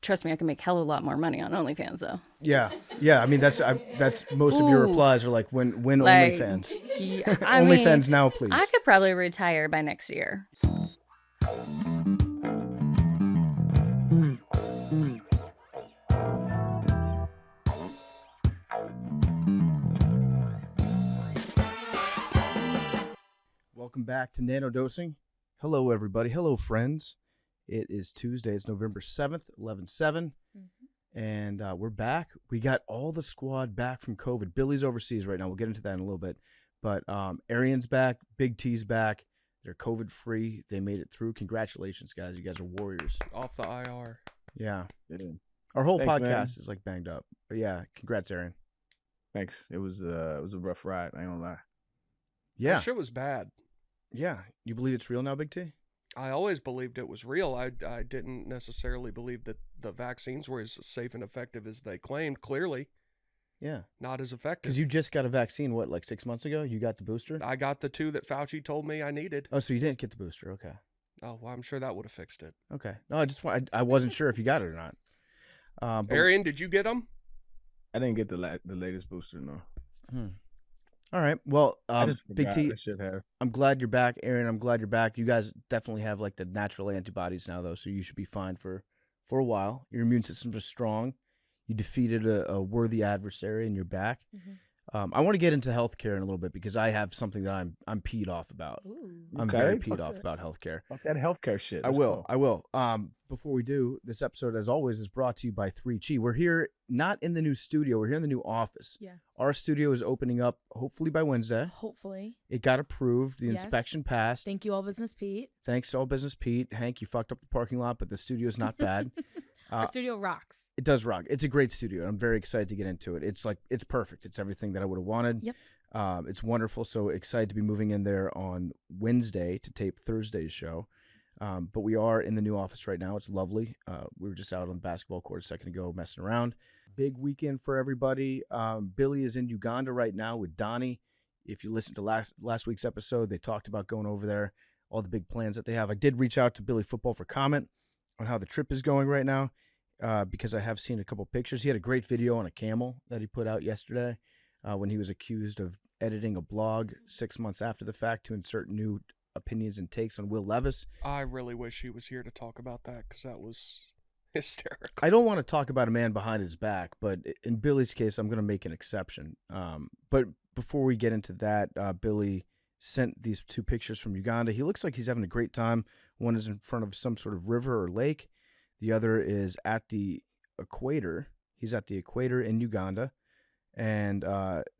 trust me, I can make hell of a lot more money on OnlyFans though. Yeah. I mean, that's most of your replies are like, when Like, OnlyFans. I OnlyFans mean, now, please. I could probably retire by next year. Welcome back to Nanodosing. Hello, everybody. Hello, friends. It is Tuesday. It's November 7th, 11/7. And we're back. We got all the squad back from COVID. Billy's overseas right now. We'll get into that in a little bit. But Arian's back. Big T's back. They're COVID-free. They made it through. Congratulations, guys. You guys are warriors. Off the IR. Yeah. Yeah. Our whole Thanks, podcast man. is like banged up. But yeah, congrats, Arian. Thanks. It was a rough ride. I ain't gonna lie. Yeah. That shit was bad. Yeah. You believe it's real now, Big T? I always believed it was real. I didn't necessarily believe that the vaccines were as safe and effective as they claimed. Clearly, Yeah. not as effective. Because you just got a vaccine, what, like 6 months ago? You got the booster? I got the 2 that Fauci told me I needed. Oh, so you didn't get the booster. Okay. Oh, well, I'm sure that would have fixed it. Okay. No, I wasn't sure if you got it or not. But, Arian, did you get them? I didn't get the latest booster. No. all right. Well, I just Big forgot. T, I should have. I'm glad you're back. Aaron, I'm glad you're back. You guys definitely have like the natural antibodies now, though, so you should be fine for a while. Your immune system is strong. You defeated a worthy adversary, and you're back. I want to get into healthcare in a little bit because I have something that I'm peed off about. I'm very Okay. peed off about healthcare. Fuck that healthcare shit. I Let's will. go. I will. Before we do, this episode, as always, is brought to you by 3Chi. We're here not in the new studio. We're here in the new office. Yeah. Our studio is opening up hopefully by Wednesday. Hopefully. It got approved. The Yes. inspection passed. Thank you, All Business Pete. Thanks to All Business Pete. Hank, you fucked up the parking lot, but the studio's not bad. Our studio rocks. It does rock. It's a great studio. I'm very excited to get into it. It's perfect. It's everything that I would have wanted. Yep. It's wonderful. So excited to be moving in there on Wednesday to tape Thursday's show. But we are in the new office right now. It's lovely. We were just out on the basketball court a second ago messing around. Big weekend for everybody. Billy is in Uganda right now with Donnie. If you listened to last week's episode, they talked about going over there, all the big plans that they have. I did reach out to Billy Football for comment on how the trip is going right now. Because I have seen a couple pictures. He had a great video on a camel that he put out yesterday when he was accused of editing a blog 6 months after the fact to insert new opinions and takes on Will Levis. I really wish he was here to talk about that because that was hysterical. I don't want to talk about a man behind his back, but in Billy's case, I'm going to make an exception. But before we get into that, Billy sent these 2 pictures from Uganda. He looks like he's having a great time. One is in front of some sort of river or lake. The other is at the equator. He's at the equator in Uganda. And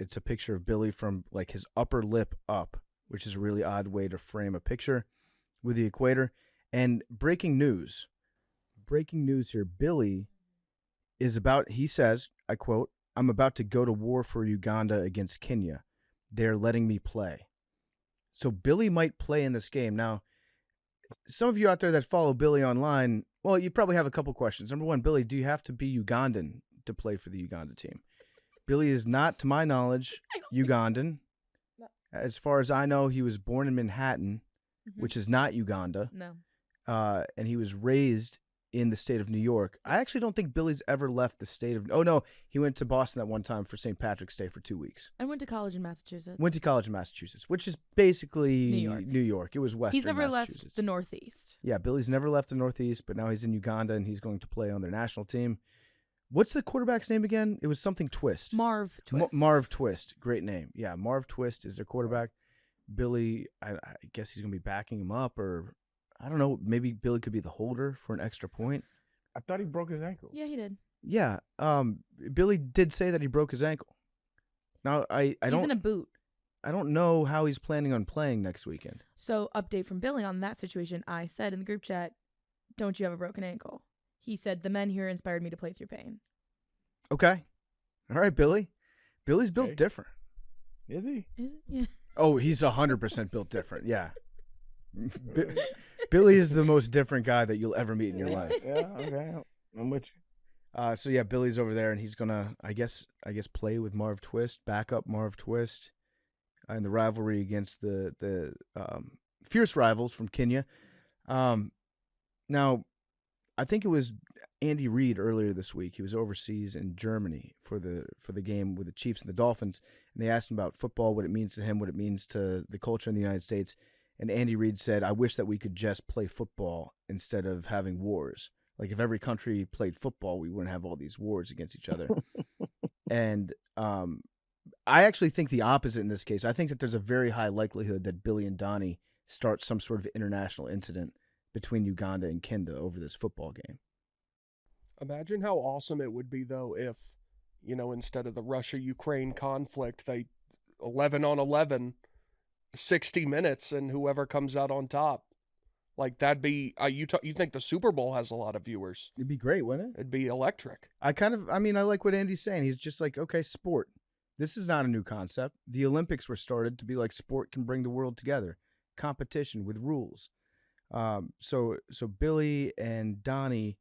it's a picture of Billy from like his upper lip up, which is a really odd way to frame a picture with the equator. And breaking news here. Billy is he says, I quote, "I'm about to go to war for Uganda against Kenya. They're letting me play." So Billy might play in this game. Now, some of you out there that follow Billy online, well, you probably have a couple questions. Number one, Billy, do you have to be Ugandan to play for the Uganda team? Billy is not, to my knowledge, Ugandan. No. As far as I know, he was born in Manhattan, which is not Uganda. No. And he was raised in the state of New York. I actually don't think Billy's ever left the state of... Oh, no. He went to Boston at one time for St. Patrick's Day for 2 weeks. I went to college in Massachusetts. Went to college in Massachusetts, which is basically New York. It was Western He's never Massachusetts. left the Northeast. Yeah, Billy's never left the Northeast, but now he's in Uganda and he's going to play on their national team. What's the quarterback's name again? It was something Twist. Marv Twist. Marv Twist. Great name. Yeah, Marv Twist is their quarterback. Billy, I guess he's going to be backing him up, or I don't know, maybe Billy could be the holder for an extra point. I thought he broke his ankle. Yeah, he did. Yeah, Billy did say that he broke his ankle. Now, He's in a boot. I don't know how he's planning on playing next weekend. So, update from Billy on that situation. I said in the group chat, "Don't you have a broken ankle?" He said, "The men here inspired me to play through pain." Okay. All right, Billy. Billy's built Okay. different. Is he? Is it? Yeah. Oh, he's 100% built different. Yeah. Billy is the most different guy that you'll ever meet in your life. Yeah, okay. I'm with you. So yeah, Billy's over there, and he's gonna, I guess, play with Marv Twist, back up Marv Twist, in the rivalry against the fierce rivals from Kenya. Now, I think it was Andy Reid earlier this week. He was overseas in Germany for the game with the Chiefs and the Dolphins, and they asked him about football, what it means to him, what it means to the culture in the United States. And Andy Reid said, "I wish that we could just play football instead of having wars. Like if every country played football, we wouldn't have all these wars against each other." And I actually think the opposite in this case. I think that there's a very high likelihood that Billy and Donnie start some sort of international incident between Uganda and Kenya over this football game. Imagine how awesome it would be, though, if, instead of the Russia-Ukraine conflict, they 11 on 11, 60 minutes, and whoever comes out on top. Like, that'd be, you think the Super Bowl has a lot of viewers. It'd be great, wouldn't it? It'd be electric. I like what Andy's saying. He's just like, okay, sport. This is not a new concept. The Olympics were started to be like sport can bring the world together. Competition with rules. So Billy and Donnie,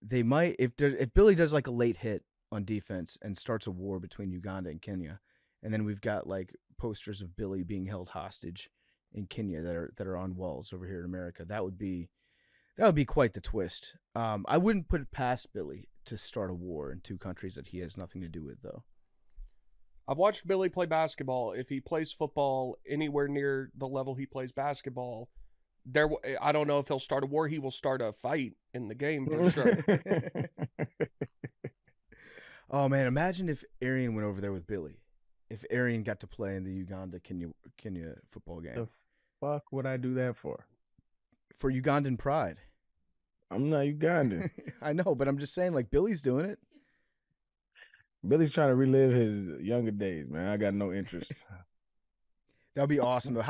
they might, if Billy does like a late hit on defense and starts a war between Uganda and Kenya, and then we've got like posters of Billy being held hostage in Kenya that are on walls over here in America, that would be quite the twist. I wouldn't put it past Billy to start a war in two countries that he has nothing to do with, though. I've watched Billy play basketball. If he plays football anywhere near the level he plays basketball, I don't know if he'll start a war. He will start a fight in the game for sure. Oh man, imagine if Arian went over there with Billy. If Arian got to play in the Uganda Kenya football game. The fuck would I do that for? For Ugandan pride. I'm not Ugandan. I know, but I'm just saying, like, Billy's doing it. Billy's trying to relive his younger days, man. I got no interest. That would be awesome, though.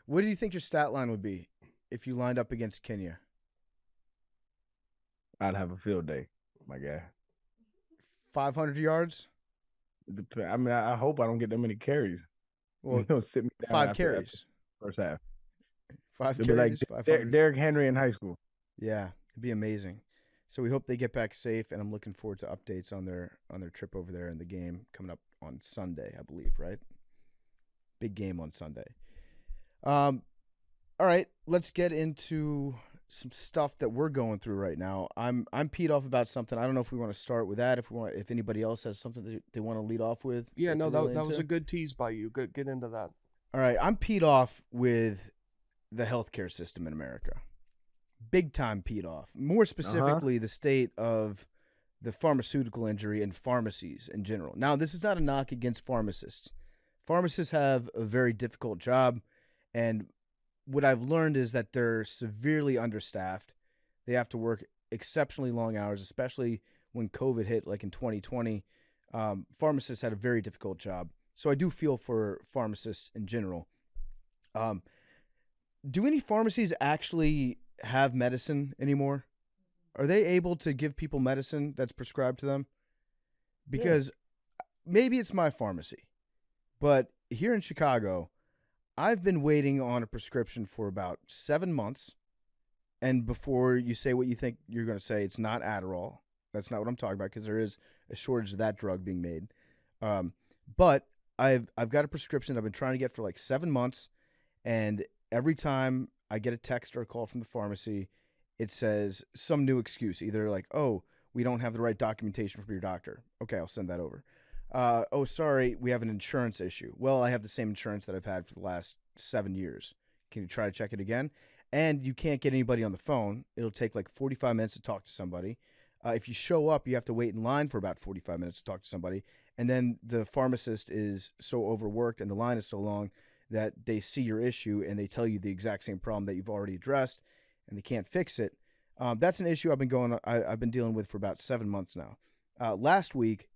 What do you think your stat line would be if you lined up against Kenya? I'd have a field day, my guy. 500 yards? I mean, I hope I don't get that many carries. Well, He'll sit me down 5 carries. First half. 5 It'll carries, be like 500. Derrick Henry in high school. Yeah, it'd be amazing. So we hope they get back safe, and I'm looking forward to updates on their trip over there and the game coming up on Sunday, I believe, right? Big game on Sunday. All right, let's get into some stuff that we're going through right now. I'm peed off about something. I don't know if we want to start with that. If anybody else has something that they want to lead off with. Yeah, no, that was a good tease by you. Get into that. All right, I'm peed off with the healthcare system in America. Big time peed off. More specifically, the state of the pharmaceutical industry and pharmacies in general. Now, this is not a knock against pharmacists. Pharmacists have a very difficult job, and what I've learned is that they're severely understaffed. They have to work exceptionally long hours, especially when COVID hit, like in 2020. Pharmacists had a very difficult job. So I do feel for pharmacists in general. Do any pharmacies actually have medicine anymore? Are they able to give people medicine that's prescribed to them? Because maybe it's my pharmacy, but here in Chicago, I've been waiting on a prescription for about 7 months. And before you say what you think you're going to say, it's not Adderall. That's not what I'm talking about, because there is a shortage of that drug being made. But I've got a prescription I've been trying to get for like 7 months, and every time I get a text or a call from the pharmacy, it says some new excuse, either like, "Oh, we don't have the right documentation from your doctor." Okay, I'll send that over. "Oh, sorry, we have an insurance issue." Well, I have the same insurance that I've had for the last 7 years. Can you try to check it again? And you can't get anybody on the phone. It'll take like 45 minutes to talk to somebody. If you show up, you have to wait in line for about 45 minutes to talk to somebody. And then the pharmacist is so overworked and the line is so long that they see your issue and they tell you the exact same problem that you've already addressed, and they can't fix it. That's an issue I've been dealing with for about 7 months now. Last week,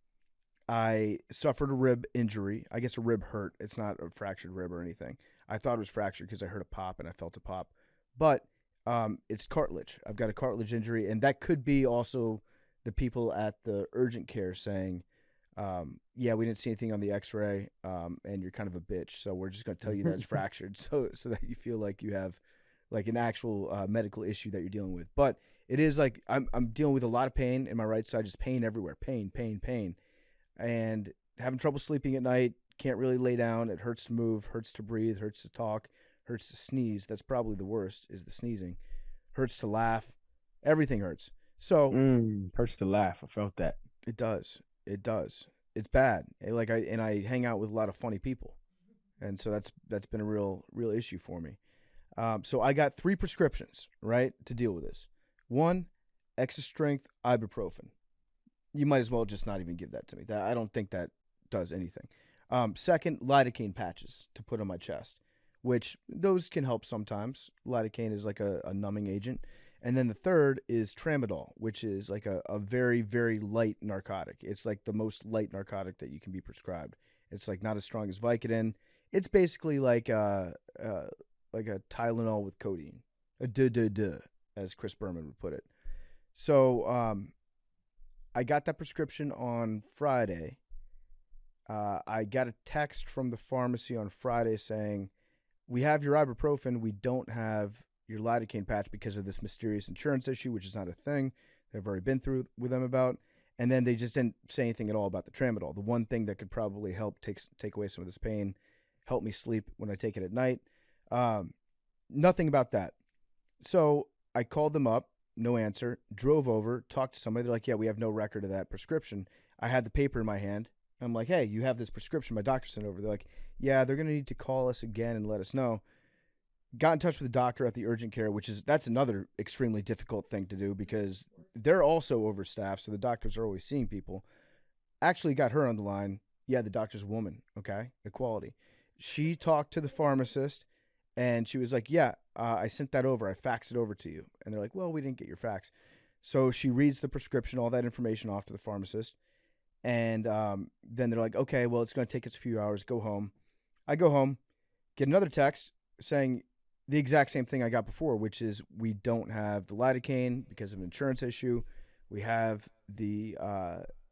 I suffered a rib injury. I guess a rib hurt. It's not a fractured rib or anything. I thought it was fractured because I heard a pop and I felt a pop. But it's cartilage. I've got a cartilage injury, and that could be also the people at the urgent care saying, yeah, we didn't see anything on the x-ray, and you're kind of a bitch, so we're just going to tell you that it's fractured so that you feel like you have like an actual medical issue that you're dealing with. But it is like I'm dealing with a lot of pain in my right side, just pain everywhere, pain, and having trouble sleeping at night, can't really lay down. It hurts to move, hurts to breathe, hurts to talk, hurts to sneeze. That's probably the worst, is the sneezing. Hurts to laugh. Everything hurts. So Hurts to laugh. I felt that. it does. It does. It's bad. I hang out with a lot of funny people, and so that's been a real issue for me. So I got 3 prescriptions, right, to deal with this. 1, extra strength ibuprofen. You might as well just not even give that to me. That I don't think that does anything. 2nd, lidocaine patches to put on my chest, which those can help sometimes. Lidocaine is like a numbing agent. And then the 3rd is tramadol, which is like a very, very light narcotic. It's like the most light narcotic that you can be prescribed. It's like not as strong as Vicodin. It's basically like a Tylenol with codeine, as Chris Berman would put it. So I got that prescription on Friday. I got a text from the pharmacy on Friday saying, we have your ibuprofen. We don't have your lidocaine patch because of this mysterious insurance issue, which is not a thing that I've already been through with them about. And then they just didn't say anything at all about the tramadol. The one thing that could probably help take away some of this pain, help me sleep when I take it at night. Nothing about that. So I called them up, no answer, drove over, talked to somebody. They're like, yeah, we have no record of that prescription. I had the paper in my hand. I'm like, hey, you have this prescription my doctor sent over. They're like, yeah, they're going to need to call us again and let us know. Got in touch with the doctor at the urgent care, that's another extremely difficult thing to do because they're also overstaffed, so the doctors are always seeing people. Actually got her on the line. Yeah, the doctor's a woman, okay? Equality. She talked to the pharmacist, and she was like, yeah, I sent that over. I faxed it over to you. And they're like, well, we didn't get your fax. So she reads the prescription, all that information off to the pharmacist, and then they're like, okay, well, it's going to take us a few hours. Go home. I go home, get another text saying the exact same thing I got before, which is we don't have the lidocaine because of an insurance issue. We have the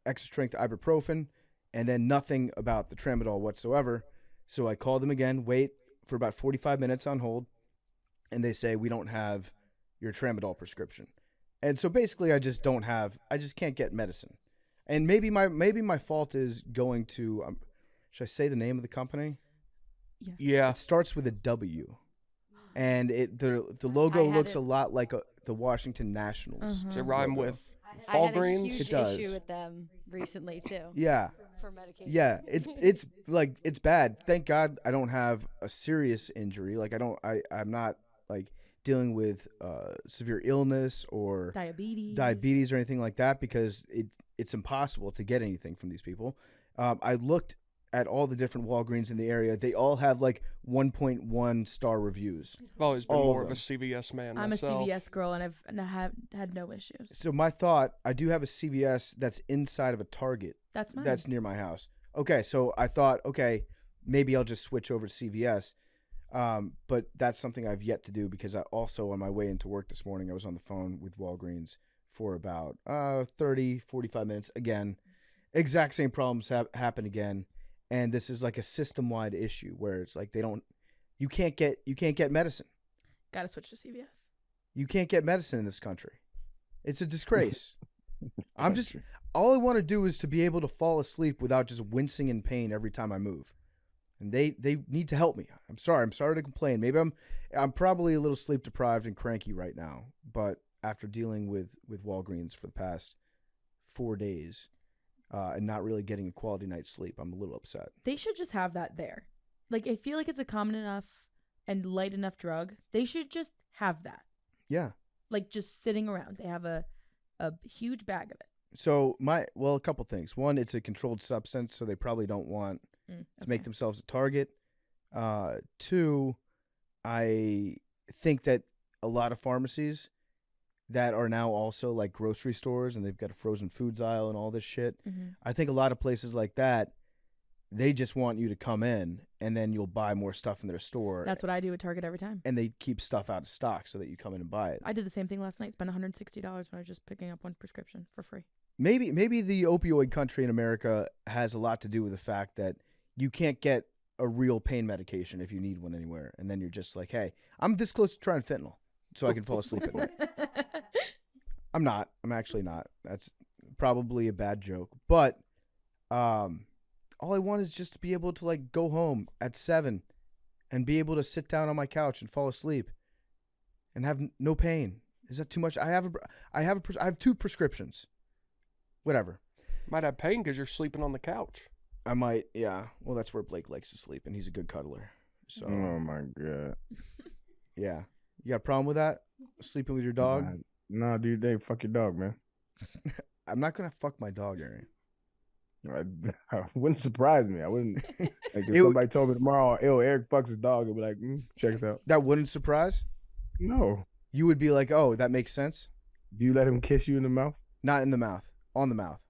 extra strength ibuprofen, and then nothing about the tramadol whatsoever. So I called them again, wait for about 45 minutes on hold, and they say we don't have your tramadol prescription. And so basically I just can't get medicine. And maybe my fault is going to, should I say the name of the company? Yeah. It starts with a W. And the logo looks a lot like the Washington Nationals. Does it rhyme logo. with I had a Walgreens? huge It does. issue with them recently too. Yeah. For medication. Yeah, it's bad. Thank God I don't have a serious injury. Like I'm not like dealing with severe illness or diabetes or anything like that because it's impossible to get anything from these people. I looked at all the different Walgreens in the area. They all have like 1.1 star reviews. I've always been All more of of a them. CVS man I'm myself. a CVS girl, and I've had no issues. So my thought, I do have a CVS that's inside of a Target That's mine. that's near my house. Okay, so I thought, okay, maybe I'll just switch over to CVS. But that's something I've yet to do because I also, on my way into work this morning, I was on the phone with Walgreens for about 30, 45 minutes. Again, exact same problems happen again. And this is like a system-wide issue where it's like you can't get medicine. Gotta switch to CVS. You can't get medicine in this country. It's a disgrace. All I want to do is to be able to fall asleep without just wincing in pain every time I move. And they need to help me. I'm sorry to complain. Maybe I'm probably a little sleep deprived and cranky right now. But after dealing with Walgreens for the past 4 days, and not really getting a quality night's sleep, I'm a little upset. They should just have that there. Like, I feel like it's a common enough and light enough drug. They should just have that. Yeah. Like, just sitting around. They have a huge bag of it. So a couple things. One, it's a controlled substance, so they probably don't want to make themselves a target. 2, I think that a lot of pharmacies that are now also like grocery stores and they've got a frozen foods aisle and all this shit. Mm-hmm. I think a lot of places like that, they just want you to come in and then you'll buy more stuff in their store. That's what I do at Target every time. And they keep stuff out of stock so that you come in and buy it. I did the same thing last night. Spent $160 when I was just picking up one prescription for free. Maybe the opioid country in America has a lot to do with the fact that you can't get a real pain medication if you need one anywhere. And then you're just like, hey, I'm this close to trying fentanyl so I can fall asleep at night. I'm not. I'm actually not. That's probably a bad joke. But all I want is just to be able to like go home at 7 and be able to sit down on my couch and fall asleep and have no pain Is that too much? I have 2 prescriptions. Whatever. Might have pain because you're sleeping on the couch. I might, yeah. Well, that's where Blake likes to sleep, and he's a good cuddler. So, Oh my god. yeah. You got a problem with that? Sleeping with your dog? Nah, dude, they fuck your dog, man. I'm not gonna fuck my dog, Arian. I wouldn't surprise me. I wouldn't. Like if somebody told me tomorrow, "Ew, Eric fucks his dog," I'd be like, "Check us out." That wouldn't surprise? No. You would be like, "Oh, that makes sense." Do you let him kiss you in the mouth? Not in the mouth. On the mouth.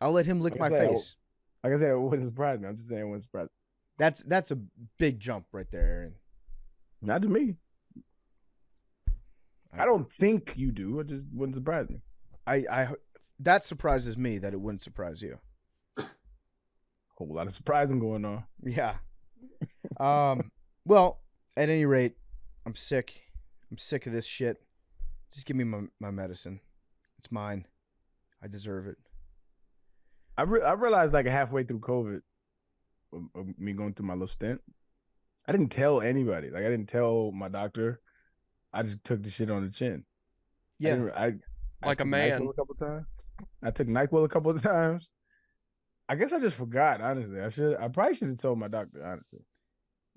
I'll let him lick my face. Like I said, it wouldn't surprise me. I'm just saying it wouldn't surprise me. That's a big jump right there, Arian. Not to me. I don't think you do. It just wouldn't surprise me. That surprises me that it wouldn't surprise you. Whole lot of surprising going on. Yeah. Well, at any rate, I'm sick. I'm sick of this shit. Just give me my medicine. It's mine. I deserve it. I realized like halfway through COVID, of me going through my little stint, I didn't tell anybody. Like I didn't tell my doctor. I just took the shit on the chin. Yeah. I Like a took man. NyQuil a couple times. I took NyQuil a couple of times. I guess I just forgot, honestly. I probably should have told my doctor, honestly.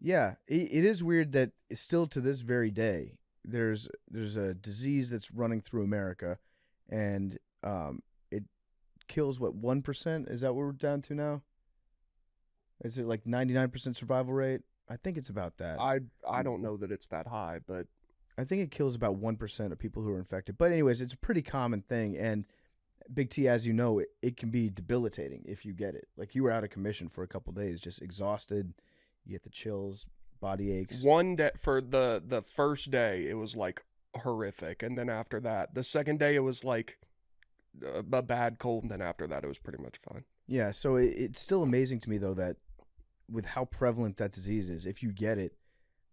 Yeah, it is weird that still to this very day, there's a disease that's running through America, and it kills, what, 1%? Is that what we're down to now? Is it like 99% survival rate? I think it's about that. I don't know that it's that high, but I think it kills about 1% of people who are infected. But anyways, it's a pretty common thing, and Big T, as you know, it can be debilitating if you get it. Like, you were out of commission for a couple days, just exhausted. You get the chills, body aches. one day for the first day, it was like horrific, and then after that, the second day, it was like a bad cold, and then after that, it was pretty much fine. Yeah, so it's still amazing to me, though, that with how prevalent that disease is, if you get it,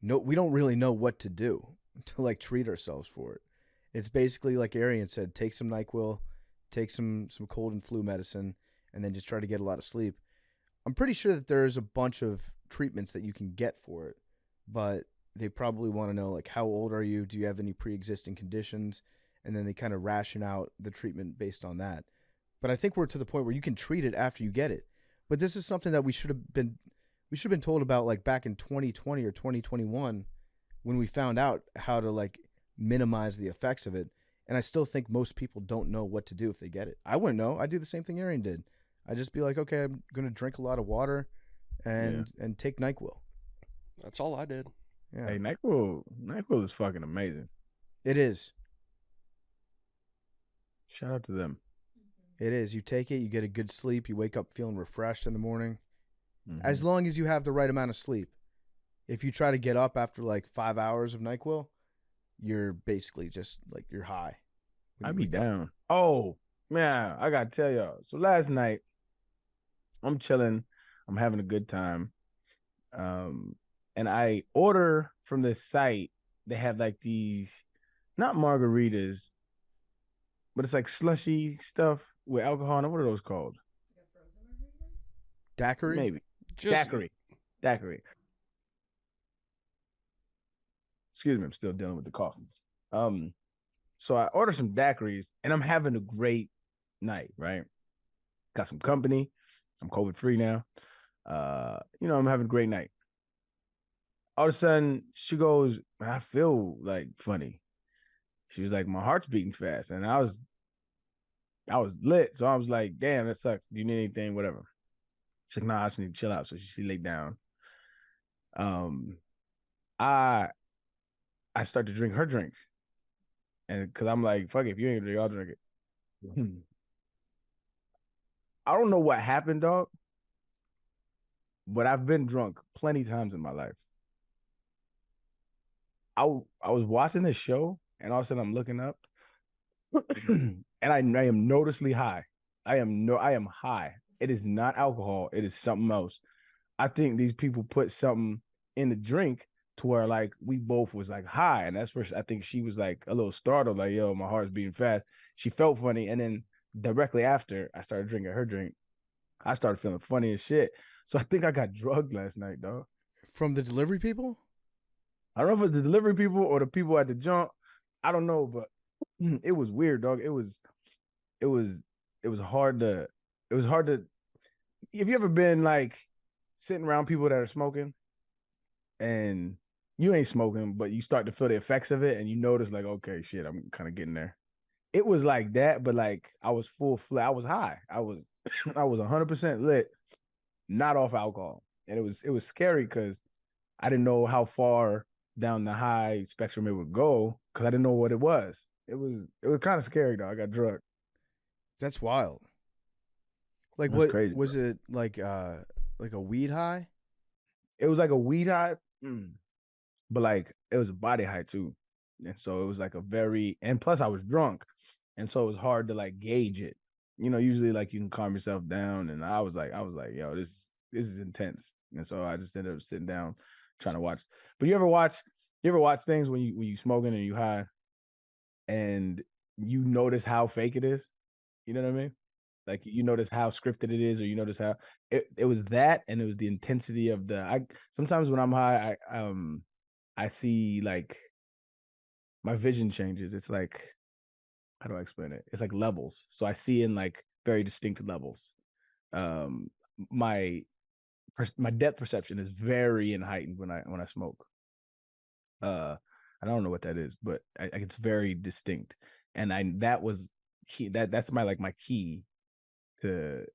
we don't really know what to do to, like, treat ourselves for it. It's basically, like Arian said, take some NyQuil, take some cold and flu medicine, and then just try to get a lot of sleep. I'm pretty sure that there's a bunch of treatments that you can get for it, but they probably want to know, like, how old are you? Do you have any pre-existing conditions? And then they kind of ration out the treatment based on that. But I think we're to the point where you can treat it after you get it. But this is something that we should have been told about, like, back in 2020 or 2021 when we found out how to, like, minimize the effects of it. And I still think most people don't know what to do if they get it. I wouldn't know. I'd do the same thing Arian did. I'd just be like, okay, I'm going to drink a lot of water and take NyQuil. That's all I did. Yeah. Hey, NyQuil is fucking amazing. It is. Shout out to them. It is. You take it, you get a good sleep, you wake up feeling refreshed in the morning. Mhm. As long as you have the right amount of sleep. If you try to get up after like 5 hours of NyQuil, you're basically just like, you're high. I'd be down. Oh, man, I got to tell y'all. So last night, I'm chilling. I'm having a good time. And I order from this site. They have like these, not margaritas, but it's like slushy stuff with alcohol. And what are those called? Daiquiri? Maybe. Just Daiquiri. Excuse me, I'm still dealing with the cough. So I ordered some daiquiris, and I'm having a great night, right? Got some company. I'm COVID-free now. I'm having a great night. All of a sudden, she goes, I feel like funny. She was like, my heart's beating fast. And I was lit. So I was like, damn, that sucks. Do you need anything? Whatever. She's like, nah, I just need to chill out. So she laid down. I start to drink her drink. And because I'm like, fuck it, if you ain't drink, I'll drink it. I don't know what happened, dog. But I've been drunk plenty times in my life. I was watching this show, and all of a sudden I'm looking up, and I am noticeably high. I am high. It is not alcohol. It is something else. I think these people put something in the drink to where, like, we both was like high, and that's where I think she was like a little startled, like, yo, my heart's beating fast. She felt funny, and then directly after I started drinking her drink, I started feeling funny as shit. So I think I got drugged last night, dog. From the delivery people? I don't know if it's the delivery people or the people at the jump. I don't know, but it was weird, dog. It was hard to. It was hard to. If you ever been like sitting around people that are smoking, and you ain't smoking, but you start to feel the effects of it, and you notice like, okay, shit, I'm kind of getting there. It was like that, but like I was full flat. I was high. I was 100% lit, not off alcohol, and it was scary because I didn't know how far down the high spectrum it would go because I didn't know what it was. It was kind of scary though. I got drugged. That's wild. Like That's what crazy, was bro. it like a weed high? It was like a weed high, but like it was a body high too, and so it was like a very and plus I was drunk, and so it was hard to like gauge it. You know, usually like you can calm yourself down, and I was like, yo, this is intense, and so I just ended up sitting down trying to watch. But you ever watch things when you smoking and you high, and you notice how fake it is? You know what I mean? Like you notice how scripted it is, or you notice how it was that, and it was the intensity of the. I sometimes when I'm high, I see like my vision changes. It's like how do I explain it? It's like levels. So I see in like very distinct levels. Um, my my depth perception is very heightened when I smoke. I don't know what that is, but it's very distinct, and that was key. That's my like my key to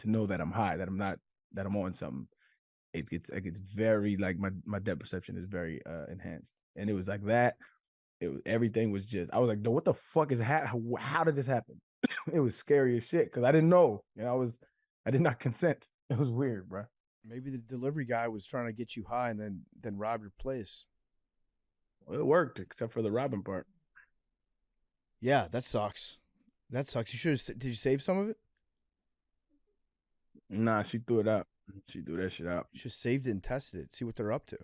know that I'm high, that I'm not, that I'm on something. It's like it's very like my depth perception is very enhanced, and it was like that. Everything was just I was like, no, what the fuck is how did this happen? It was scary as shit because I didn't know. You know, I did not consent. It was weird, bro. Maybe the delivery guy was trying to get you high and then rob your place. Well, it worked except for the robbing part. Yeah, that sucks. That sucks. You should have. Did you save some of it? Nah, she threw it out. She threw that shit out. You should have saved it and tested it. See what they're up to.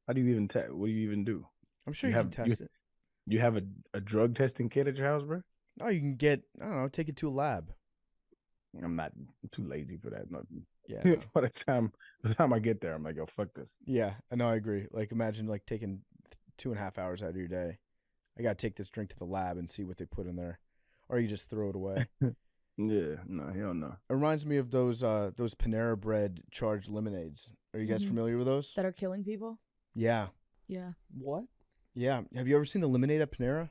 How do you even what do you even do? I'm sure you have can test it. You have a drug testing kit at your house, bro? No, you can get. I don't know. Take it to a lab. I'm too lazy for that. No. Yeah. No. By the time I get there, I'm like, yo, fuck this. Yeah, I know. I agree. Like, imagine like taking 2.5 hours out of your day. I gotta take this drink to the lab and see what they put in there, or you just throw it away. Yeah, no, hell no. It reminds me of those Panera Bread charged lemonades. Are you guys familiar with those? That are killing people? Yeah. Yeah. What? Yeah. Have you ever seen the lemonade at Panera?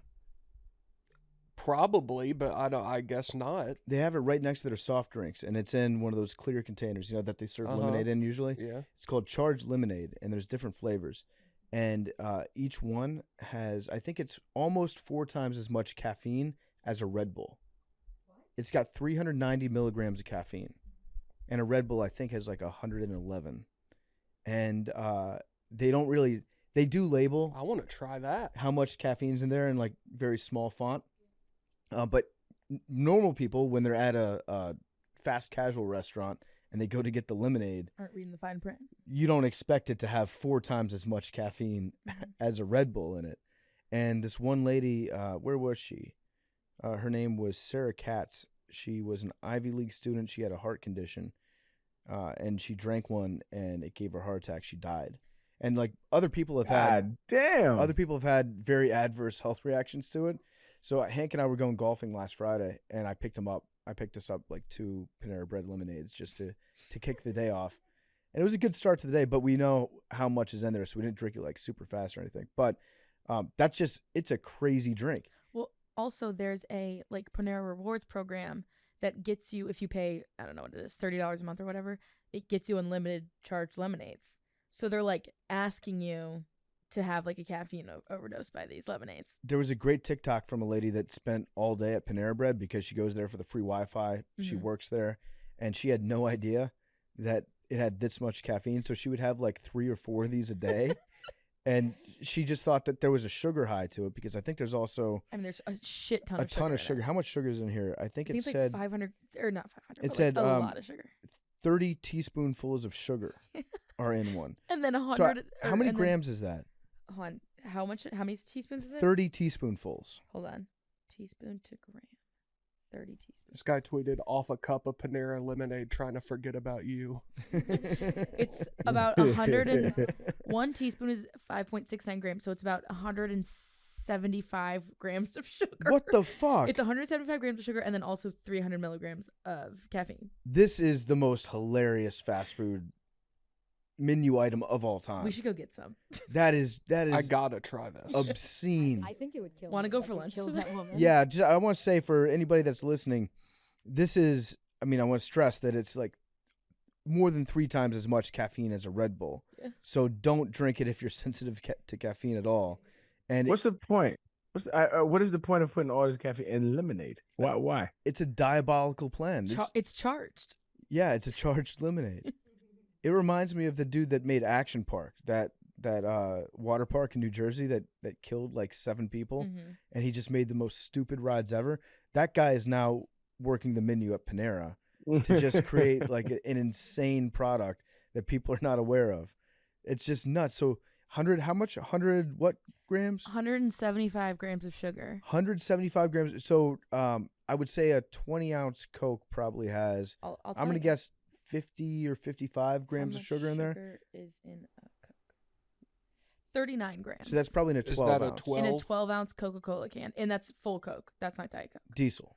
Probably, but I guess not. They have it right next to their soft drinks, and it's in one of those clear containers, you know, that they serve lemonade in usually. Yeah. It's called charged lemonade, and there's different flavors. And each one has, I think it's almost 4 times as much caffeine as a Red Bull. It's got 390 milligrams of caffeine. And a Red Bull, I think, has like 111. And they do label I want to try that. how much caffeine's in there in like very small font. But normal people, when they're at a fast casual restaurant and they go to get the lemonade, Aren't reading the fine print. you don't expect it to have 4 times as much caffeine as a Red Bull in it. And this one lady, where was she? Her name was Sarah Katz. She was an Ivy League student. She had a heart condition, and she drank one, and it gave her a heart attack. She died. And like other people have had, other people have had very adverse health reactions to it. So Hank and I were going golfing last Friday, and I picked him up. I picked us up like 2 Panera Bread lemonades just to kick the day off. And it was a good start to the day, but we know how much is in there, so we didn't drink it like super fast or anything. But it's a crazy drink. Well, also there's a like Panera Rewards program that gets you, if you pay, I don't know what it is, $30 a month or whatever, it gets you unlimited charged lemonades. So they're like asking you to have like a caffeine overdose by these lemonades. There was a great TikTok from a lady that spent all day at Panera Bread because she goes there for the free Wi-Fi. She works there, and she had no idea that it had this much caffeine. So she would have like 3 or 4 of these a day. And she just thought that there was a sugar high to it because I think there's also there's a shit ton a of sugar. ton of sugar. How much sugar is in here? I think it said like 500 or not 500. It but said like a lot of sugar. 30 teaspoonfuls of sugar are in one. And then 100. So how many grams is that? Hold on. How many teaspoons is it? 30 teaspoonfuls. Hold on. Teaspoon to gram. 30 teaspoons. This guy tweeted off a cup of Panera Lemonade trying to forget about you. It's about 101 teaspoon is 5.69 grams, so it's about 175 grams of sugar. What the fuck? It's 175 grams of sugar and then also 300 milligrams of caffeine. This is the most hilarious fast food menu item of all time. We should go get some. That is I gotta try this. obscene. I think it would kill. Wanna me. go That for could lunch kill today? that woman. Yeah, I want to say for anybody that's listening, this is, I mean, I want to stress that it's like more than 3 times as much caffeine as a Red Bull. Yeah. So don't drink it if you're sensitive to caffeine at all. And What's the point? What is the point of putting all this caffeine in lemonade? Why? it's a diabolical plan. It's charged. Yeah, it's a charged lemonade. It reminds me of the dude that made Action Park, that water park in New Jersey that killed like 7 people, and he just made the most stupid rides ever. That guy is now working the menu at Panera to just create like an insane product that people are not aware of. It's just nuts. So 100, how much? 100 what grams? 175 grams of sugar. 175 grams. So I would say a 20-ounce Coke probably has, I'll I'm tell going to you guess 50 or 55 grams how of much sugar in there. Sugar is in a Coke. 39 grams. So that's probably in a Is 12 that a ounce. 12? in a 12-ounce Coca-Cola can, and that's full Coke. That's not Diet Coke. Diesel.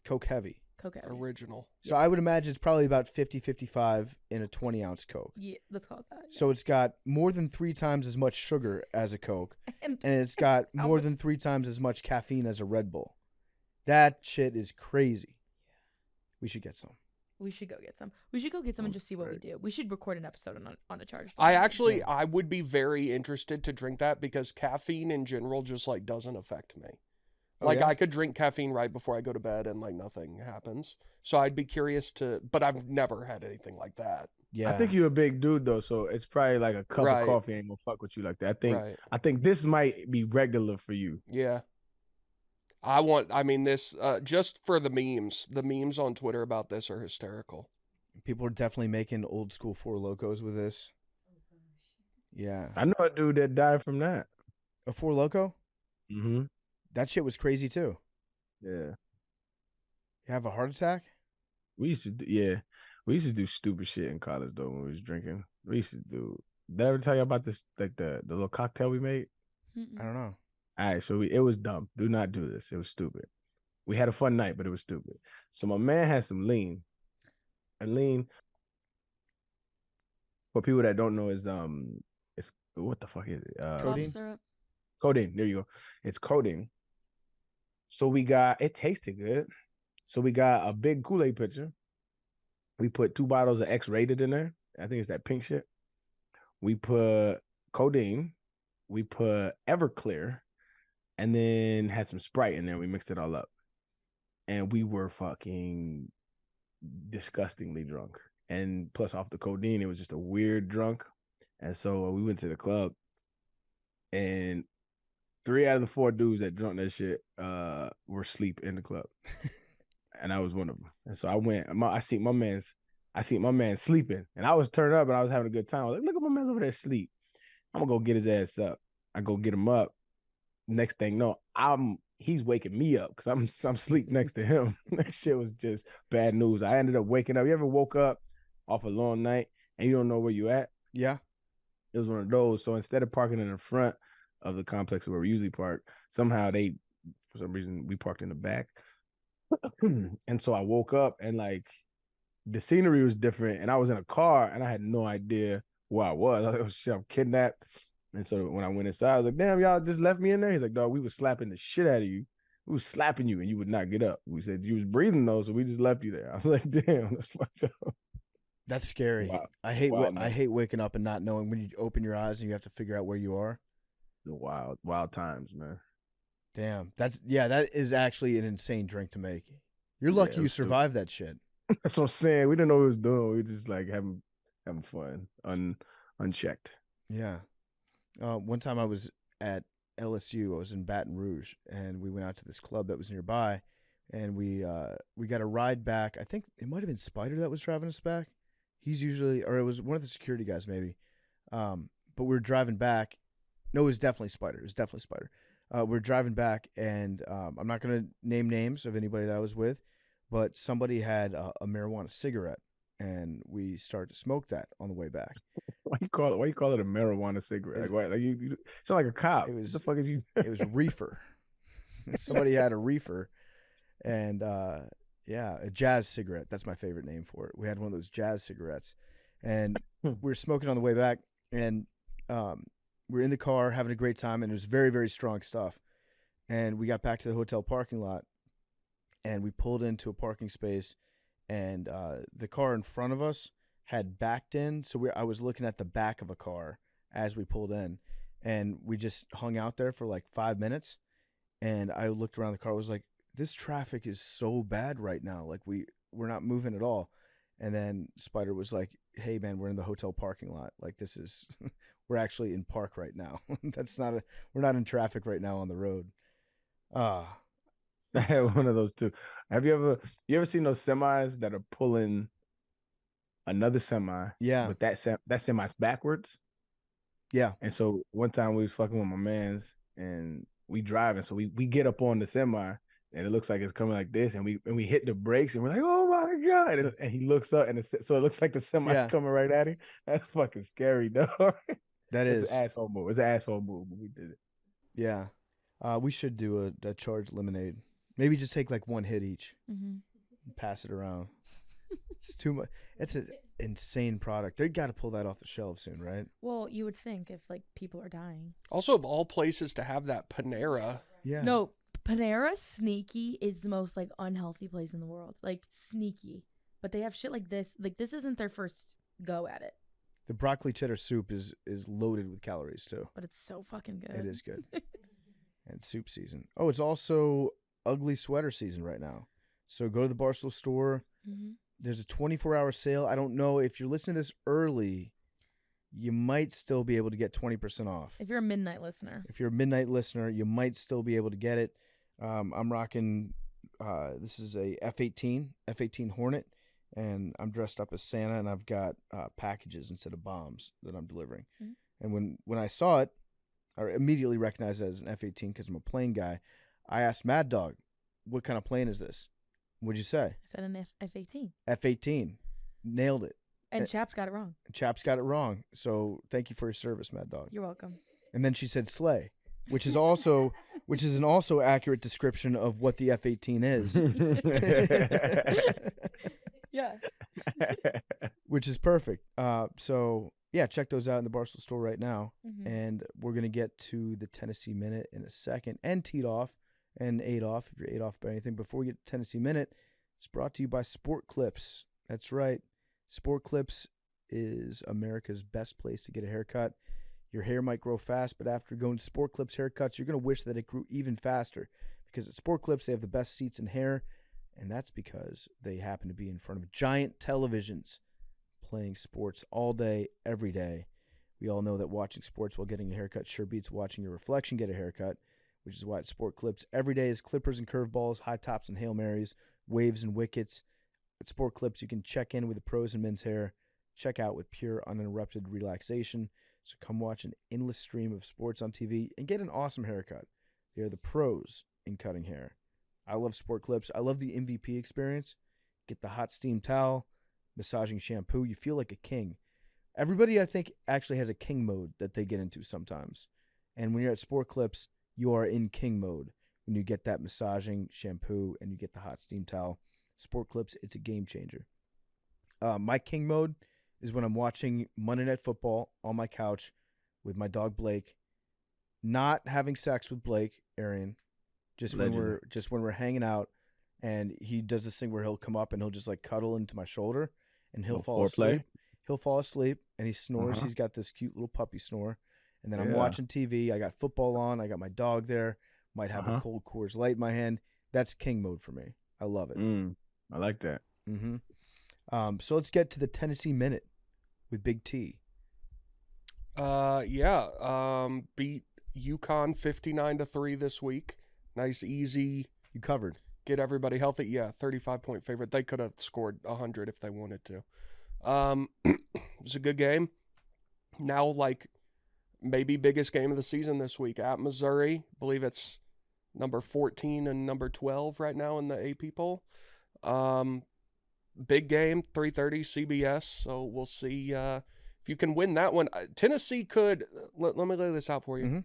Coke heavy. Coke heavy. Original. So I would imagine it's probably about 50, 55 in a 20-ounce Coke. Yeah, let's call it that. So it's got more than 3 times as much sugar as a Coke, And and it's got How more much- than 3 times as much caffeine as a Red Bull. That shit is crazy. We should get some. we should go get some. We should go get some and just see what we Right. do. We should record an episode on a charged. I would be very interested to drink that because caffeine in general just like doesn't affect me. Oh, Like yeah? I could drink caffeine right before I go to bed and like nothing happens. So I'd be curious but I've never had anything like that. Yeah. I think you're a big dude though, so it's probably like a cup Right. of coffee ain't gonna fuck with you like that. Right. I think this might be regular for you. Yeah. This just for the memes on Twitter about this are hysterical. people are definitely making old school Four Locos with this. Yeah. I know a dude that died from that. A Four Loco? Mm-hmm. That shit was crazy too. Yeah. You have a heart attack? We used to do stupid shit in college though when we was drinking. Did I ever tell you about this, like the little cocktail we made? I don't know. All right, so it was dumb. Do not do this. It was stupid. We had a fun night, but it was stupid. So my man had some lean. And lean, for people that don't know, is it's what the fuck is it? Cough Codeine? syrup. Codeine. There you go. It's codeine. So it tasted good. So we got a big Kool-Aid pitcher. We put 2 bottles of X-rated in there. I think it's that pink shit. We put codeine. We put Everclear. And then had some Sprite in there. We mixed it all up. And we were fucking disgustingly drunk. And plus off the codeine, it was just a weird drunk. And so we went to the club. And 3 out of the 4 dudes that drunk that shit were asleep in the club. And I was one of them. And so I went, I seen my man sleeping. And I was turned up and I was having a good time. I was like, look at my man's over there asleep. I'm gonna go get his ass up. I go get him up. Next thing no, he's waking me up because I'm asleep next to him. That shit was just bad news. I ended up waking up. You ever woke up off a long night and you don't know where you at? Yeah. It was one of those. So instead of parking in the front of the complex where we usually park, somehow for some reason, we parked in the back. And so I woke up and like the scenery was different. And I was in a car and I had no idea where I was. I was like, oh shit, I'm kidnapped. And so when I went inside, I was like, damn, y'all just left me in there? He's like, dog, we was slapping the shit out of you. We was slapping you and you would not get up. We said you was breathing though, so we just left you there. I was like, damn, that's fucked up. That's scary. Wow. I hate Wow, I hate waking up and not knowing when you open your eyes and you have to figure out where you are. The wild times, man. Damn. That is actually an insane drink to make. You're Yeah, lucky it you was stupid. survived that shit. That's what I'm saying. We didn't know what we was doing. We were just like having fun, unchecked. Yeah. One time I was at LSU. I was in Baton Rouge, and we went out to this club that was nearby, and we got a ride back. I think it might have been Spider that was driving us back. He's usually, or it was one of the security guys maybe. But we were driving back. No, it was definitely Spider. we're driving back, and I'm not going to name names of anybody that I was with, but somebody had a marijuana cigarette, and we started to smoke that on the way back. Why you call it a marijuana cigarette? Like you sound like a cop. It was, what the fuck is you? It was reefer. Somebody had a reefer, and yeah, a jazz cigarette. That's my favorite name for it. We had one of those jazz cigarettes, and we were smoking on the way back, and we were in the car having a great time, and it was very, very strong stuff. And we got back to the hotel parking lot, and we pulled into a parking space, and the car in front of us had backed in, so I was looking at the back of a car as we pulled in, and we just hung out there for like 5 minutes, and I looked around the car, I was like, this traffic is so bad right now, like we're not moving at all. And then Spider was like, hey man, we're in the hotel parking lot, like this is we're actually in park right now. We're not in traffic right now on the road. I had one of those too. Have you ever seen those semis that are pulling another semi? Yeah. But that semi's backwards. Yeah. And so one time we was fucking with my mans, and we driving, so we get up on the semi, and it looks like it's coming like this, and we hit the brakes, and we're like, oh my god! And he looks up, and so it looks like the semi's coming right at him. That's fucking scary, dog. It's an asshole move. It's an asshole move, but we did it. Yeah. We should do a charged lemonade. Maybe just take like one hit each and pass it around. It's too much. It's an insane product. They got to pull that off the shelves soon, right? Well, you would think if like people are dying. Also, of all places to have that Panera. Yeah. No, Panera sneaky is the most like unhealthy place in the world. Like sneaky. But they have shit like this. Like this isn't their first go at it. The broccoli cheddar soup is loaded with calories too. But it's so fucking good. It is good. And soup season. Oh, it's also ugly sweater season right now. So go to the Barstool store. There's a 24-hour sale. I don't know if you're listening to this early, you might still be able to get 20% off. If you're a midnight listener. If you're a midnight listener, you might still be able to get it. I'm rocking, this is a F-18 Hornet, and I'm dressed up as Santa, and I've got packages instead of bombs that I'm delivering. And when I saw it, I immediately recognized it as an F-18 because I'm a plane guy. I asked Mad Dog, what kind of plane is this? What'd you say? I said an F-18. F-18. Nailed it. And Chaps got it wrong. Chaps got it wrong. So thank you for your service, Mad Dog. You're welcome. And then she said sleigh, which is an also accurate description of what the F-18 is. Yeah. Which is perfect. So yeah, check those out in the Barstool store right now. And we're going to get to the Tennessee Minute in a second, and teed off and ate off if you're ate off by anything. Before we get to Tennessee Minute, it's brought to you by Sport Clips. That's right. Sport Clips is America's best place to get a haircut. Your hair might grow fast, but after going to Sport Clips haircuts, you're going to wish that it grew even faster, because at Sport Clips, they have the best seats in hair, and that's because they happen to be in front of giant televisions playing sports all day, every day. We all know that watching sports while getting a haircut sure beats watching your reflection get a haircut, which is why at Sport Clips, every day is clippers and curveballs, high tops and Hail Marys, waves and wickets. At Sport Clips, you can check in with the pros in men's hair, check out with pure, uninterrupted relaxation. So come watch an endless stream of sports on TV and get an awesome haircut. They are the pros in cutting hair. I love Sport Clips. I love the MVP experience. Get the hot steam towel, massaging shampoo. You feel like a king. Everybody, I think, actually has a king mode that they get into sometimes. And when you're at Sport Clips, you are in king mode when you get that massaging shampoo and you get the hot steam towel. Sport Clips, it's a game changer. My king mode is when I'm watching Monday Night Football on my couch with my dog Blake, not having sex with Blake, Arian, just when we're hanging out, and he does this thing where he'll come up and he'll just like cuddle into my shoulder, and he'll fall asleep. He'll fall asleep and he snores. He's got this cute little puppy snore. And then I'm watching TV. I got football on. I got my dog there. Might have a cold Coors Light in my hand. That's king mode for me. I love it. I like that. So let's get to the Tennessee Minute with Big T. Beat UConn 59-3 this week. Nice, easy. You covered. Get everybody healthy. Yeah, 35-point favorite. They could have scored 100 if they wanted to. It was a good game. Now, like, maybe biggest game of the season this week at Missouri. I believe it's number 14 and number 12 right now in the AP poll. Big game, 3:30 CBS. So we'll see if you can win that one. Tennessee could. Let me lay this out for you.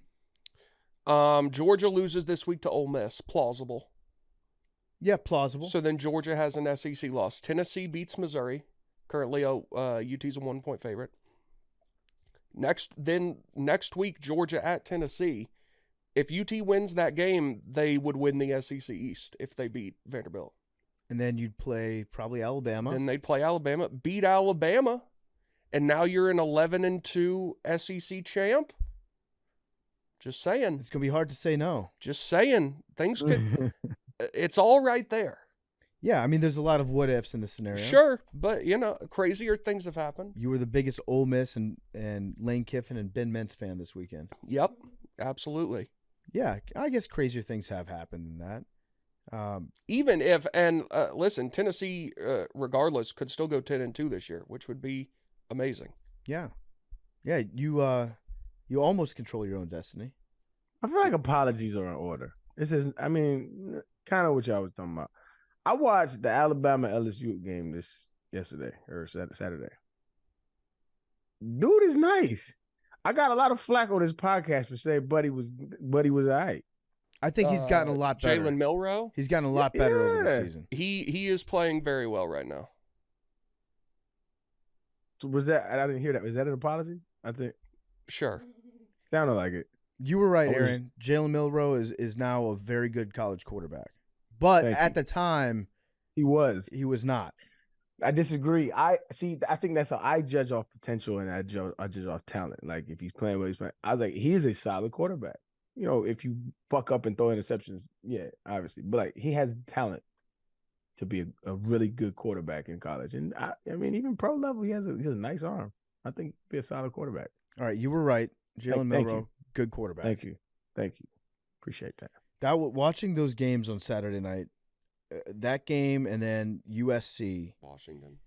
Mm-hmm. Georgia loses this week to Ole Miss. Plausible. Yeah, plausible. So then Georgia has an SEC loss. Tennessee beats Missouri. Currently, UT's a 1-point favorite. Next week, Georgia at Tennessee. If UT wins that game, they would win the SEC East if they beat Vanderbilt. And then you'd play probably Alabama. Then they'd play Alabama, beat Alabama, and now you're an 11-2 SEC champ. Just saying. It's going to be hard to say no. Just saying. Things could – it's all right there. Yeah, I mean, there's a lot of what ifs in this scenario. Sure, but, crazier things have happened. You were the biggest Ole Miss and Lane Kiffin and Ben Mentz fan this weekend. Yep, absolutely. Yeah, I guess crazier things have happened than that. Even if – and listen, Tennessee, regardless, could still go 10-2 this year, which would be amazing. Yeah. Yeah, you almost control your own destiny. I feel like apologies are in order. This is, kind of what y'all was talking about. I watched the Alabama LSU game yesterday or Saturday. Dude is nice. I got a lot of flack on this podcast for saying Buddy was all right. I think he's gotten a lot better. Jalen Milroe? He's gotten a lot better over the season. He is playing very well right now. So was that? I didn't hear that. Was that an apology? I think. Sure. Sounded like it. You were right, Arian. Jalen Milroe is now a very good college quarterback. But at the time, he was not. I disagree. I think that's how I judge off potential and I judge off talent. Like if he's playing what he's playing, I was like, he is a solid quarterback. If you fuck up and throw interceptions, yeah, obviously. But like he has talent to be a really good quarterback in college. And I mean, even pro level, he has a nice arm. I think he'd be a solid quarterback. All right, you were right. Jalen Milroe, good quarterback. Thank you. Appreciate that. Watching those games on Saturday night, that game and then USC Washington.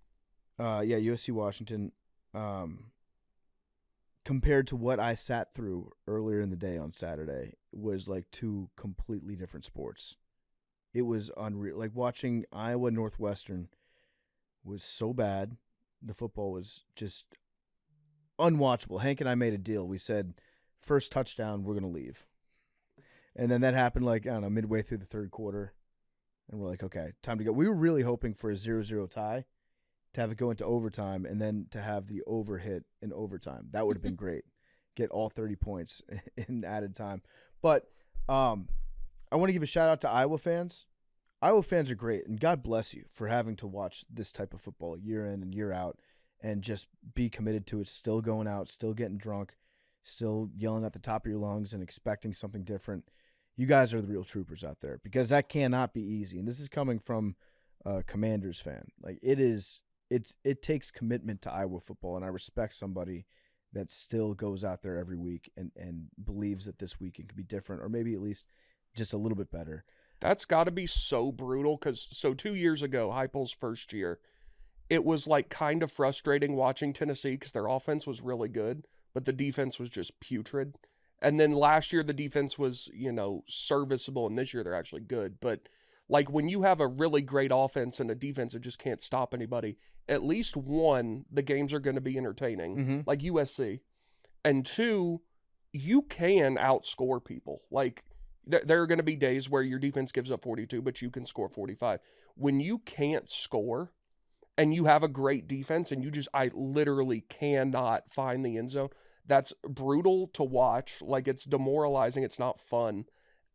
USC Washington. Compared to what I sat through earlier in the day on Saturday, was like two completely different sports. It was unreal. Like watching Iowa Northwestern was so bad. The football was just unwatchable. Hank and I made a deal. We said, first touchdown, we're going to leave. And then that happened midway through the third quarter. And we're like, okay, time to go. We were really hoping for a 0-0 tie, to have it go into overtime, and then to have the over hit in overtime. That would have been great. Get all 30 points in added time. But I want to give a shout-out to Iowa fans. Iowa fans are great, and God bless you for having to watch this type of football year in and year out and just be committed to it, still going out, still getting drunk, still yelling at the top of your lungs and expecting something different. You guys are the real troopers out there, because that cannot be easy. And this is coming from a Commanders fan. Like it takes commitment to Iowa football, and I respect somebody that still goes out there every week and believes that this weekend could be different, or maybe at least just a little bit better. That's got to be so brutal, because 2 years ago, Heupel's first year, it was like kind of frustrating watching Tennessee because their offense was really good, but the defense was just putrid. And then last year the defense was, serviceable, and this year they're actually good. But like when you have a really great offense and a defense that just can't stop anybody, at least one, the games are going to be entertaining, like USC. And two, you can outscore people. Like there are going to be days where your defense gives up 42, but you can score 45. When you can't score and you have a great defense and I literally cannot find the end zone, that's brutal to watch. Like, it's demoralizing. It's not fun.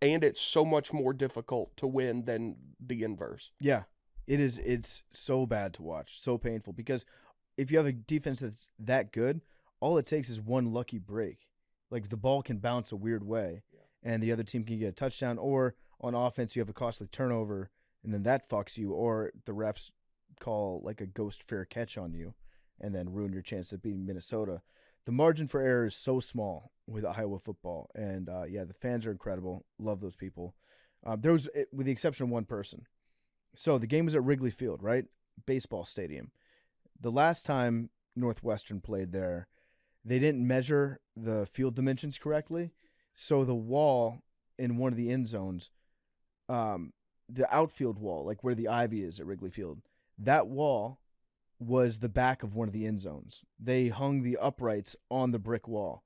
And it's so much more difficult to win than the inverse. Yeah, it is. It's so bad to watch, so painful, because if you have a defense that's that good, all it takes is one lucky break. Like, the ball can bounce a weird way, and the other team can get a touchdown, or on offense you have a costly turnover, and then that fucks you, or the refs call like a ghost fair catch on you and then ruin your chance of beating Minnesota. The margin for error is so small with Iowa football, and the fans are incredible. Love those people. There was, with the exception of one person. So the game was at Wrigley Field, right? Baseball stadium. The last time Northwestern played there, they didn't measure the field dimensions correctly. So the wall in one of the end zones, the outfield wall, like where the ivy is at Wrigley Field, that wall was the back of one of the end zones. They hung the uprights on the brick wall.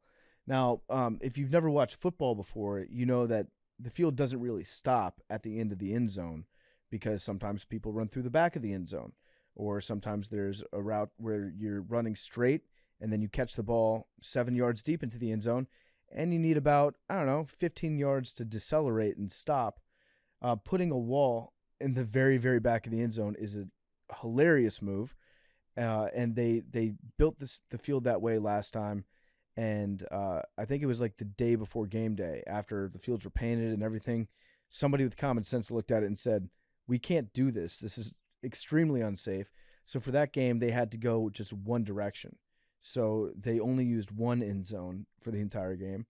Now, if you've never watched football before, you know that the field doesn't really stop at the end of the end zone because sometimes people run through the back of the end zone, or sometimes there's a route where you're running straight and then you catch the ball 7 yards deep into the end zone and you need about, 15 yards to decelerate and stop. Putting a wall in the very, very back of the end zone is a hilarious move. And they built the field that way last time. And I think it was like the day before game day, after the fields were painted and everything, somebody with common sense looked at it and said, we can't do this. This is extremely unsafe. So for that game, they had to go just one direction. So they only used one end zone for the entire game.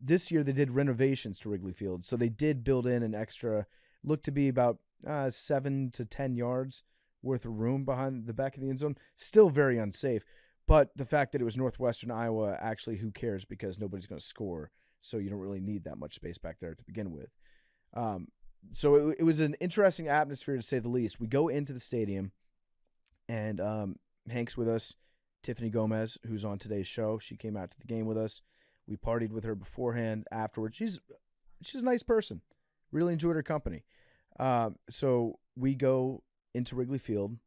This year, they did renovations to Wrigley Field. So they did build in an extra, looked to be about 7 to 10 yards worth of room behind the back of the end zone. Still very unsafe. But the fact that it was Northwestern Iowa, actually, who cares, because nobody's going to score. So you don't really need that much space back there to begin with. So it was an interesting atmosphere, to say the least. We go into the stadium, and Hank's with us. Tiffany Gomes, who's on today's show, she came out to the game with us. We partied with her beforehand, afterwards. She's a nice person. Really enjoyed her company. So we go into Wrigley Field.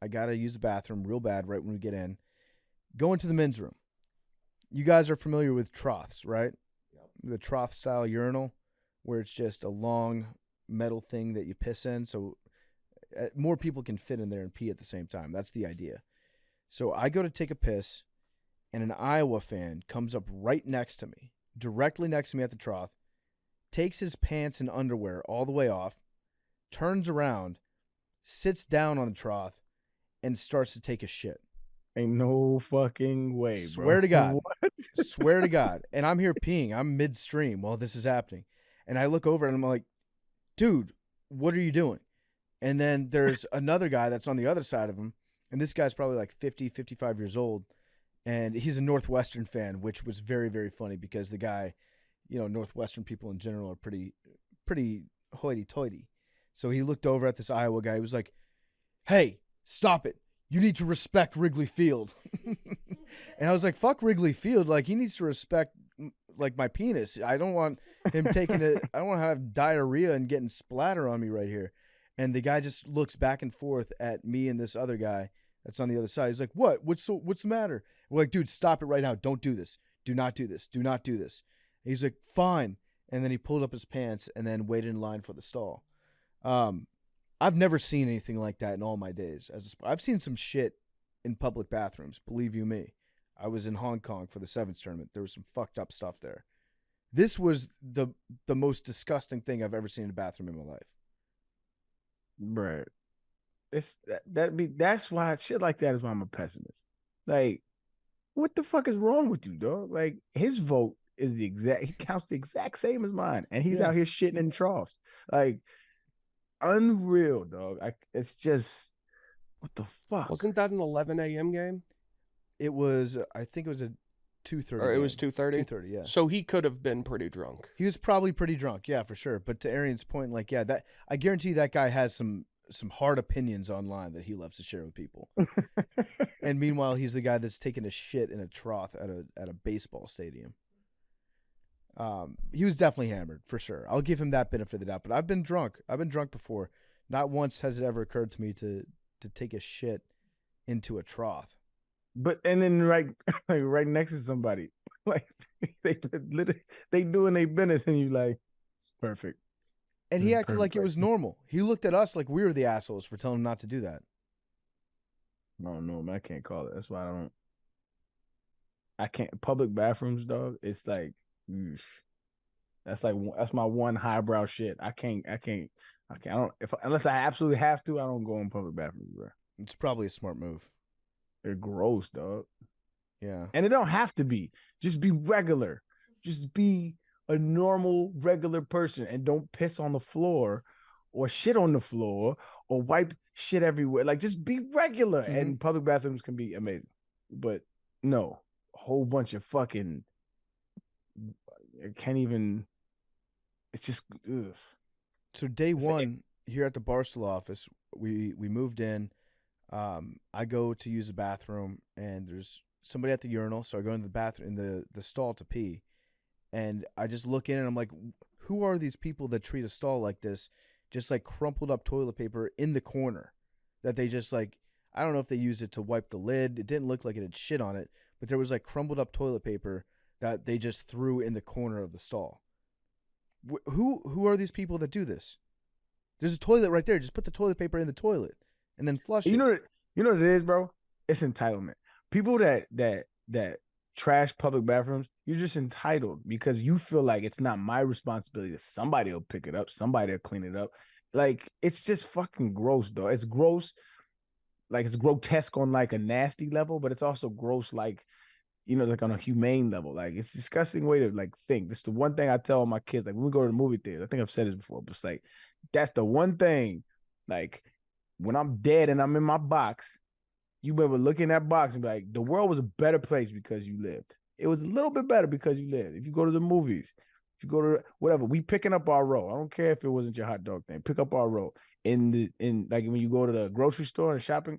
I got to use the bathroom real bad right when we get in. Go into the men's room. You guys are familiar with troughs, right? Yep. The trough-style urinal, where it's just a long metal thing that you piss in, so more people can fit in there and pee at the same time. That's the idea. So I go to take a piss, and an Iowa fan comes up right next to me, directly next to me at the trough, takes his pants and underwear all the way off, turns around, sits down on the trough, and starts to take a shit. Ain't no fucking way, bro. Swear to God. What? Swear to God. And I'm here peeing. I'm midstream while this is happening. And I look over and I'm like, dude, what are you doing? And then there's another guy that's on the other side of him. And this guy's probably like 50, 55 years old. And he's a Northwestern fan, which was very, very funny because the guy, Northwestern people in general are pretty hoity-toity. So he looked over at this Iowa guy. He was like, hey, stop it. You need to respect Wrigley Field. And I was like, fuck Wrigley Field. Like, he needs to respect, like, my penis. I don't want him taking it. I don't want to have diarrhea and getting splatter on me right here. And the guy just looks back and forth at me and this other guy that's on the other side. He's like, what? What's the matter? We're like, dude, stop it right now. Don't do this. Do not do this. Do not do this. And he's like, fine. And then he pulled up his pants and then waited in line for the stall. I've never seen anything like that in all my days. I've seen some shit in public bathrooms, believe you me. I was in Hong Kong for the Sevens tournament. There was some fucked up stuff there. This was the most disgusting thing I've ever seen in a bathroom in my life. Right. That's why shit like that is why I'm a pessimist. Like, what the fuck is wrong with you, dog? Like, his vote is he counts the exact same as mine, and he's out here shitting in troughs. Like, unreal, dog. It's just, what the fuck? Wasn't that an 11 a.m. game? It was, I think it was a 2:30. Or it was 2:30? 2:30, yeah. So he could have been pretty drunk. He was probably pretty drunk, yeah, for sure. But to Arian's point, like, yeah, that I guarantee that guy has some hard opinions online that he loves to share with people. And meanwhile, he's the guy that's taking a shit in a trough at a baseball stadium. He was definitely hammered, for sure. I'll give him that benefit of the doubt. But I've been drunk. I've been drunk before. Not once has it ever occurred to me to take a shit into a trough. But and then right next to somebody, like they doing their business, and you like, it's perfect. And he acted like it was normal. He looked at us like we were the assholes for telling him not to do that. No, man, I can't call it. That's why I can't. Public bathrooms, dog. It's like, that's my one highbrow shit. I can't. Unless I absolutely have to, I don't go in public bathrooms, bro. It's probably a smart move. They're gross, dog. Yeah. And it don't have to be. Just be regular. Just be a normal, regular person, and don't piss on the floor or shit on the floor or wipe shit everywhere. Like, just be regular. Mm-hmm. And public bathrooms can be amazing. But no, whole bunch of fucking. I can't even. It's just. Ugh. So day It's like- one here at the Barstool office, we moved in. I go to use the bathroom, and there's somebody at the urinal. So I go into the bathroom in the stall to pee, and I just look in, and I'm like, who are these people that treat a stall like this? Just like crumpled up toilet paper in the corner that they just like. I don't know if they used it to wipe the lid. It didn't look like it had shit on it, but there was like crumbled up toilet paper that they just threw in the corner of the stall. Who are these people that do this? There's a toilet right there. Just put the toilet paper in the toilet and then flush it. You know what it is, bro? It's entitlement. People that trash public bathrooms, you're just entitled because you feel like it's not my responsibility. Somebody will pick it up. Somebody will clean it up. Like, it's just fucking gross, though. It's gross. Like, it's grotesque on like a nasty level, but it's also gross, like, like on a humane level. Like, it's a disgusting way to like think. This is the one thing I tell all my kids. Like, when we go to the movie theater, I think I've said this before, but it's like, that's the one thing. Like, when I'm dead and I'm in my box, you better look in that box and be like, the world was a better place because you lived. It was a little bit better because you lived. If you go to the movies, if you go to whatever, we picking up our roll. I don't care if it wasn't your hot dog thing. Pick up our roll. In like when you go to the grocery store and shopping,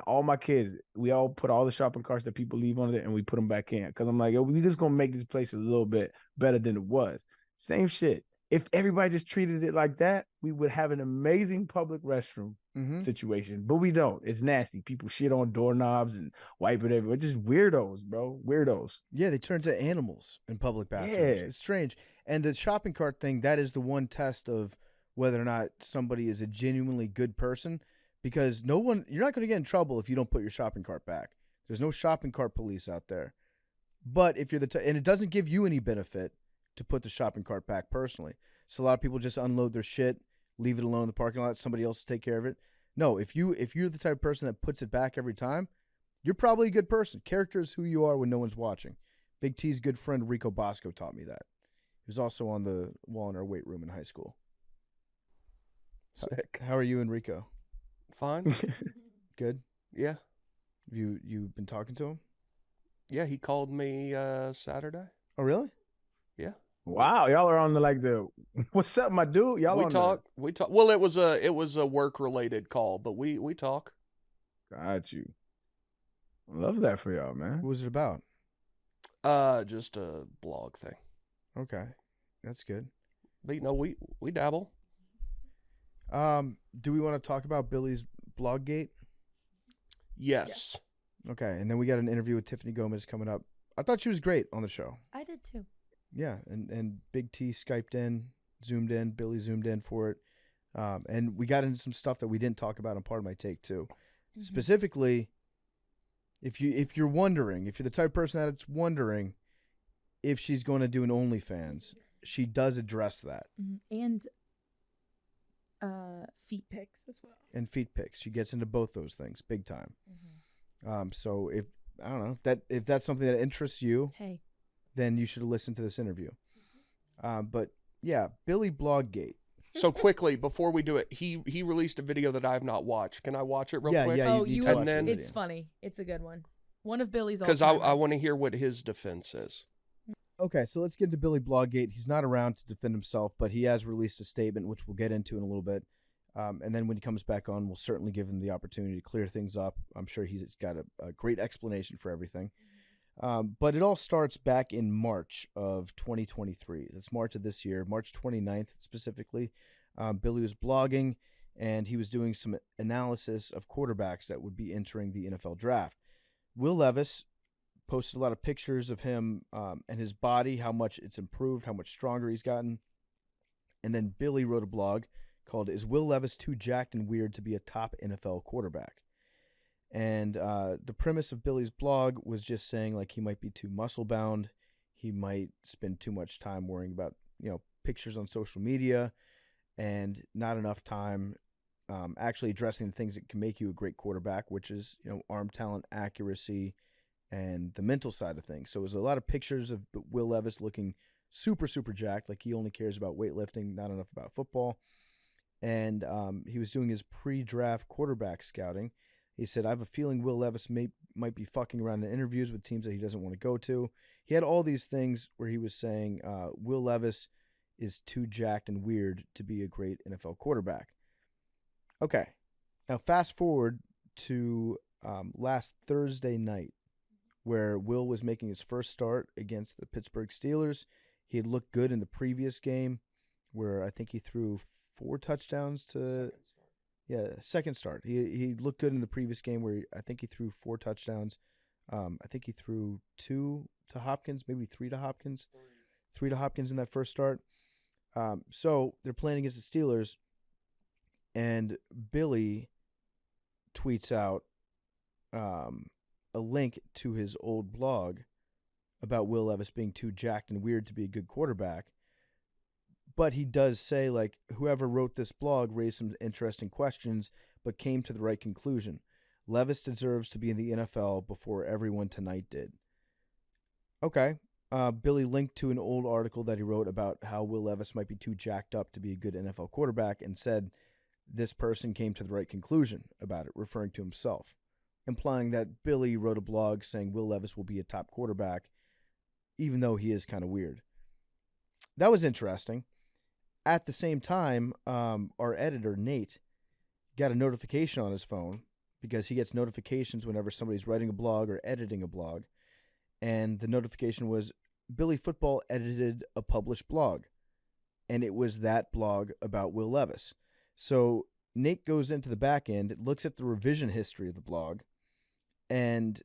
all my kids, we all put all the shopping carts that people leave on it and we put them back in. Because I'm like, yo, we just gonna make this place a little bit better than it was. Same shit. If everybody just treated it like that, we would have an amazing public restroom situation. But we don't. It's nasty. People shit on doorknobs and wipe it everywhere. Just weirdos, bro. Weirdos. Yeah, they turn into animals in public bathrooms. Yeah. It's strange. And the shopping cart thing, that is the one test of whether or not somebody is a genuinely good person, because you're not going to get in trouble if you don't put your shopping cart back. There's no shopping cart police out there. But if you're and it doesn't give you any benefit to put the shopping cart back personally. So a lot of people just unload their shit, leave it alone in the parking lot, somebody else take care of it. No, if you're the type of person that puts it back every time, you're probably a good person. Character is who you are when no one's watching. Big T's good friend Rico Bosco taught me that. He was also on the wall in our weight room in high school. Sick. How are you and Rico? Fine. Good? Yeah. You've been talking to him? Yeah, he called me Saturday. Oh, really? Yeah. Wow, y'all are on the what's up, my dude? Y'all We on talk. Well, it was a work related call, but we talk. Got you. I love that for y'all, man. What was it about? Just a blog thing. Okay. That's good. But we dabble. Do we want to talk about Billy's blog gate? Yes. Okay, and then we got an interview with Tiffany Gomes coming up. I thought she was great on the show. I did too. Yeah, and Big T Skyped in, Zoomed in, Billy zoomed in for it. And we got into some stuff that we didn't talk about on Part of My Take too. Mhm. Specifically, if you're wondering, if you're the type of person that's wondering if she's going to do an OnlyFans, she does address that. And feet pics as well. And feet pics. She gets into both those things big time. So if that's something that interests you, Hey. then you should listen to this interview. But yeah, Billy Bloggate. So quickly before we do it, he released a video that I have not watched. Can I watch it real quick? Yeah, Oh, you you need to would- watch the and video. It's funny. It's a good one. One of Billy's Because I all-timers. want to hear what his defense is. Okay, so let's get into Billy Bloggate. He's not around to defend himself, but he has released a statement, which we'll get into in a little bit. And then when he comes back on, we'll certainly give him the opportunity to clear things up. I'm sure he's got a great explanation for everything. But it all starts back in March of 2023. That's March of this year, March 29th specifically. Billy was blogging, and he was doing some analysis of quarterbacks that would be entering the NFL draft. Will Levis posted a lot of pictures of him and his body, how much it's improved, how much stronger he's gotten. And then Billy wrote a blog called "Is Will Levis Too Jacked and Weird to Be a Top NFL Quarterback?" And the premise of Billy's blog was just saying like he might be too muscle bound, he might spend too much time worrying about pictures on social media, and not enough time actually addressing the things that can make you a great quarterback, which is arm talent, accuracy, and the mental side of things. So it was a lot of pictures of Will Levis looking super, super jacked, like he only cares about weightlifting, not enough about football. And he was doing his pre-draft quarterback scouting. He said, I have a feeling Will Levis might be fucking around in interviews with teams that he doesn't want to go to. He had all these things where he was saying Will Levis is too jacked and weird to be a great NFL quarterback. Okay. Now, fast forward to last Thursday night, where Will was making his first start against the Pittsburgh Steelers. He had looked good in the previous game, where I think he threw 4 touchdowns to... second start. He looked good in the previous game where I think he threw 4 touchdowns. I think he threw 2 to Hopkins, maybe 3 to Hopkins. 3 to Hopkins in that first start. So they're playing against the Steelers, and Billy tweets out a link to his old blog about Will Levis being too jacked and weird to be a good quarterback. But he does say, like, whoever wrote this blog raised some interesting questions, but came to the right conclusion. Levis deserves to be in the NFL before everyone tonight did. Okay. Billy linked to an old article that he wrote about how Will Levis might be too jacked up to be a good NFL quarterback and said this person came to the right conclusion about it, referring to himself, implying that Billy wrote a blog saying Will Levis will be a top quarterback, even though he is kind of weird. That was interesting. At the same time, our editor, Nate, got a notification on his phone because he gets notifications whenever somebody's writing a blog or editing a blog. And the notification was Billy Football edited a published blog. And it was that blog about Will Levis. So Nate goes into the back end, looks at the revision history of the blog, and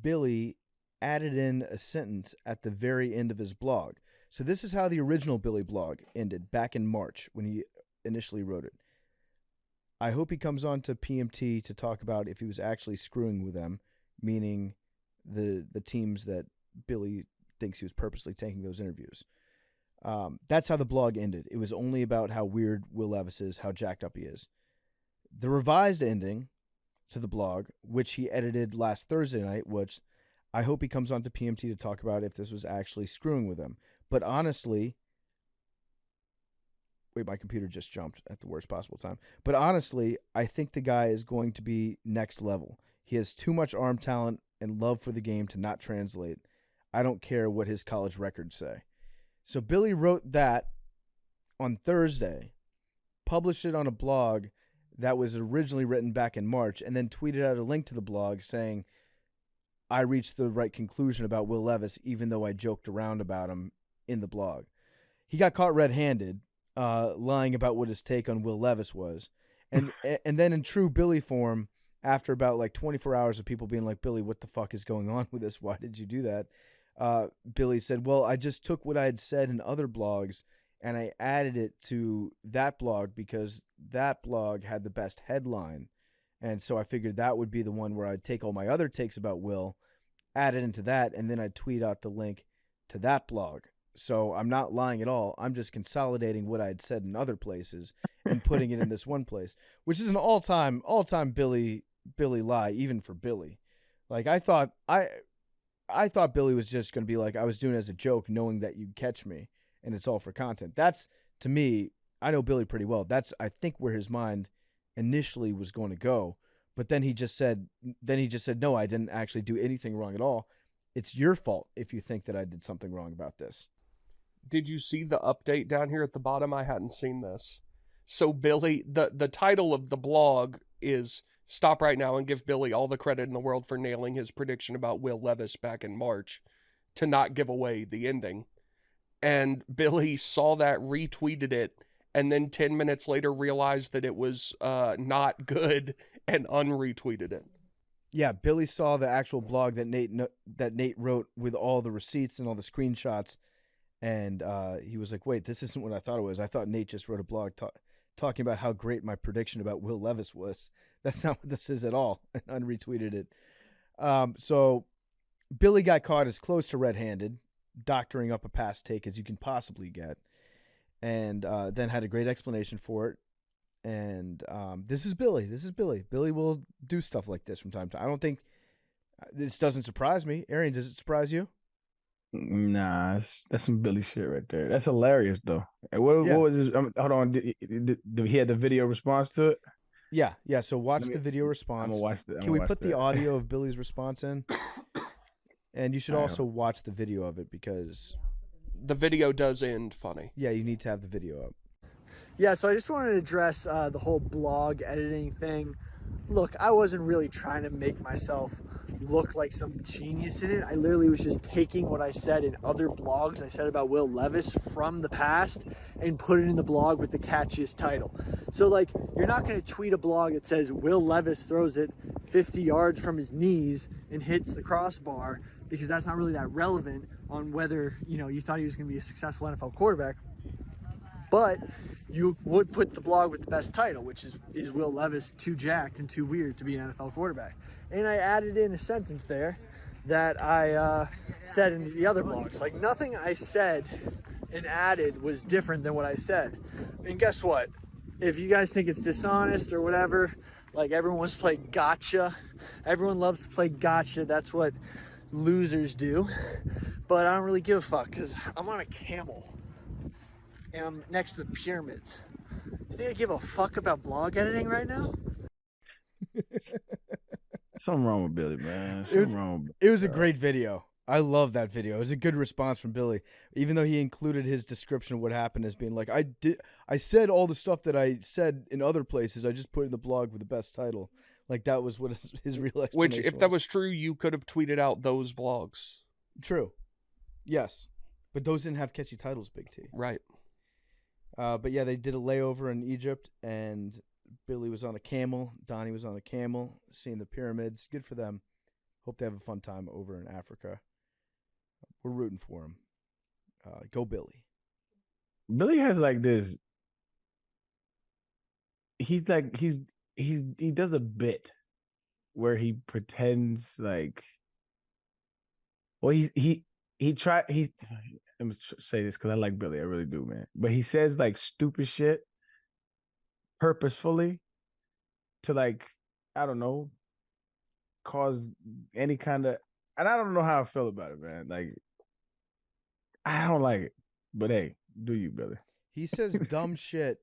Billy added in a sentence at the very end of his blog. So this is how the original Billy blog ended back in March when he initially wrote it. I hope he comes on to PMT to talk about if he was actually screwing with them, meaning the teams that Billy thinks he was purposely taking those interviews. That's how the blog ended. It was only about how weird Will Levis is, how jacked up he is. The revised ending to the blog, which he edited last Thursday night, which I hope he comes on to PMT to talk about if this was actually screwing with them. But honestly, wait, my computer just jumped at the worst possible time. But honestly, I think the guy is going to be next level. He has too much arm talent and love for the game to not translate. I don't care what his college records say. So Billy wrote that on Thursday, published it on a blog that was originally written back in March, and then tweeted out a link to the blog saying, I reached the right conclusion about Will Levis, even though I joked around about him in the blog. He got caught red-handed, lying about what his take on Will Levis was. And then in true Billy form, after about like 24 hours of people being like, Billy, what the fuck is going on with this? Why did you do that? Billy said, well, I just took what I had said in other blogs and I added it to that blog because that blog had the best headline. And so I figured that would be the one where I'd take all my other takes about Will, add it into that, and then I'd tweet out the link to that blog. So I'm not lying at all. I'm just consolidating what I had said in other places and putting it in this one place, which is an all-time Billy lie, even for Billy. Like I thought Billy was just going to be like, I was doing it as a joke, knowing that you'd catch me, and it's all for content. That's, to me, I know Billy pretty well. That's, I think, where his mind initially was going to go. But then he just said, no, I didn't actually do anything wrong at all. It's your fault if you think that I did something wrong about this. Did you see the update down here at the bottom? I hadn't seen this. So Billy, the title of the blog is Stop Right Now and Give Billy All the Credit in the World for Nailing His Prediction About Will Levis back in March to not give away the ending. And Billy saw that, retweeted it, and then 10 minutes later realized that it was not good and unretweeted it. Yeah, Billy saw the actual blog that Nate wrote with all the receipts and all the screenshots, and he was like, wait, this isn't what I thought it was. I thought Nate just wrote a blog talking about how great my prediction about Will Levis was. That's not what this is at all, and unretweeted it. So Billy got caught as close to red-handed, doctoring up a past take as you can possibly get, and then had a great explanation for it. And this is Billy. Billy will do stuff like this from time to time. I don't think this doesn't surprise me. Arian, does it surprise you? Nah, that's some Billy shit right there. That's hilarious though. And what was his? Hold on, did he have the video response to it? Yeah. So watch Let me- the video I'm response. gonna watch the. Can we put the audio of Billy's response in? And you should All right. also watch the video of it because, The video does end funny. yeah, you need to have the video up. Yeah, so I just wanted to address the whole blog editing thing. Look, I wasn't really trying to make myself look like some genius in it. I literally was just taking what I said in other blogs I said about Will Levis from the past and put it in the blog with the catchiest title. So like, you're not going to tweet a blog that says Will Levis throws it 50 yards from his knees and hits the crossbar, because that's not really that relevant on whether, you know, you thought he was going to be a successful NFL quarterback. But you would put the blog with the best title, which is Will Levis too jacked and too weird to be an NFL quarterback? And I added in a sentence there that I said in the other blogs. Like, nothing I said and added was different than what I said. And guess what? If you guys think it's dishonest or whatever, like, everyone wants to play gotcha. Everyone loves to play gotcha. That's what losers do. But I don't really give a fuck, because I'm on a camel and I'm next to the pyramids. You think I give a fuck about blog editing right now? Something wrong with Billy, man. It was- Something wrong. With It was a great video. I love that video. It was a good response from Billy, even though he included his description of what happened as being like, I said all the stuff that I said in other places. I just put in the blog with the best title. Like, that was what his real explanation Which, if that was true, you could have tweeted out those blogs. true. Yes. But those didn't have catchy titles, Big T. Right. But yeah, they did a layover in Egypt, and Billy was on a camel. Donnie was on a camel, seeing the pyramids. Good for them. Hope they have a fun time over in Africa. We're rooting for him. Go Billy. Billy has like this. He does a bit where he pretends like. Well, let me say this because I like Billy. I really do, man. But he says like stupid shit purposefully to, like, I don't know, cause any kind of. And I don't know how I feel about it, man. Like, I don't like it. But hey, do you, Billy? He says dumb shit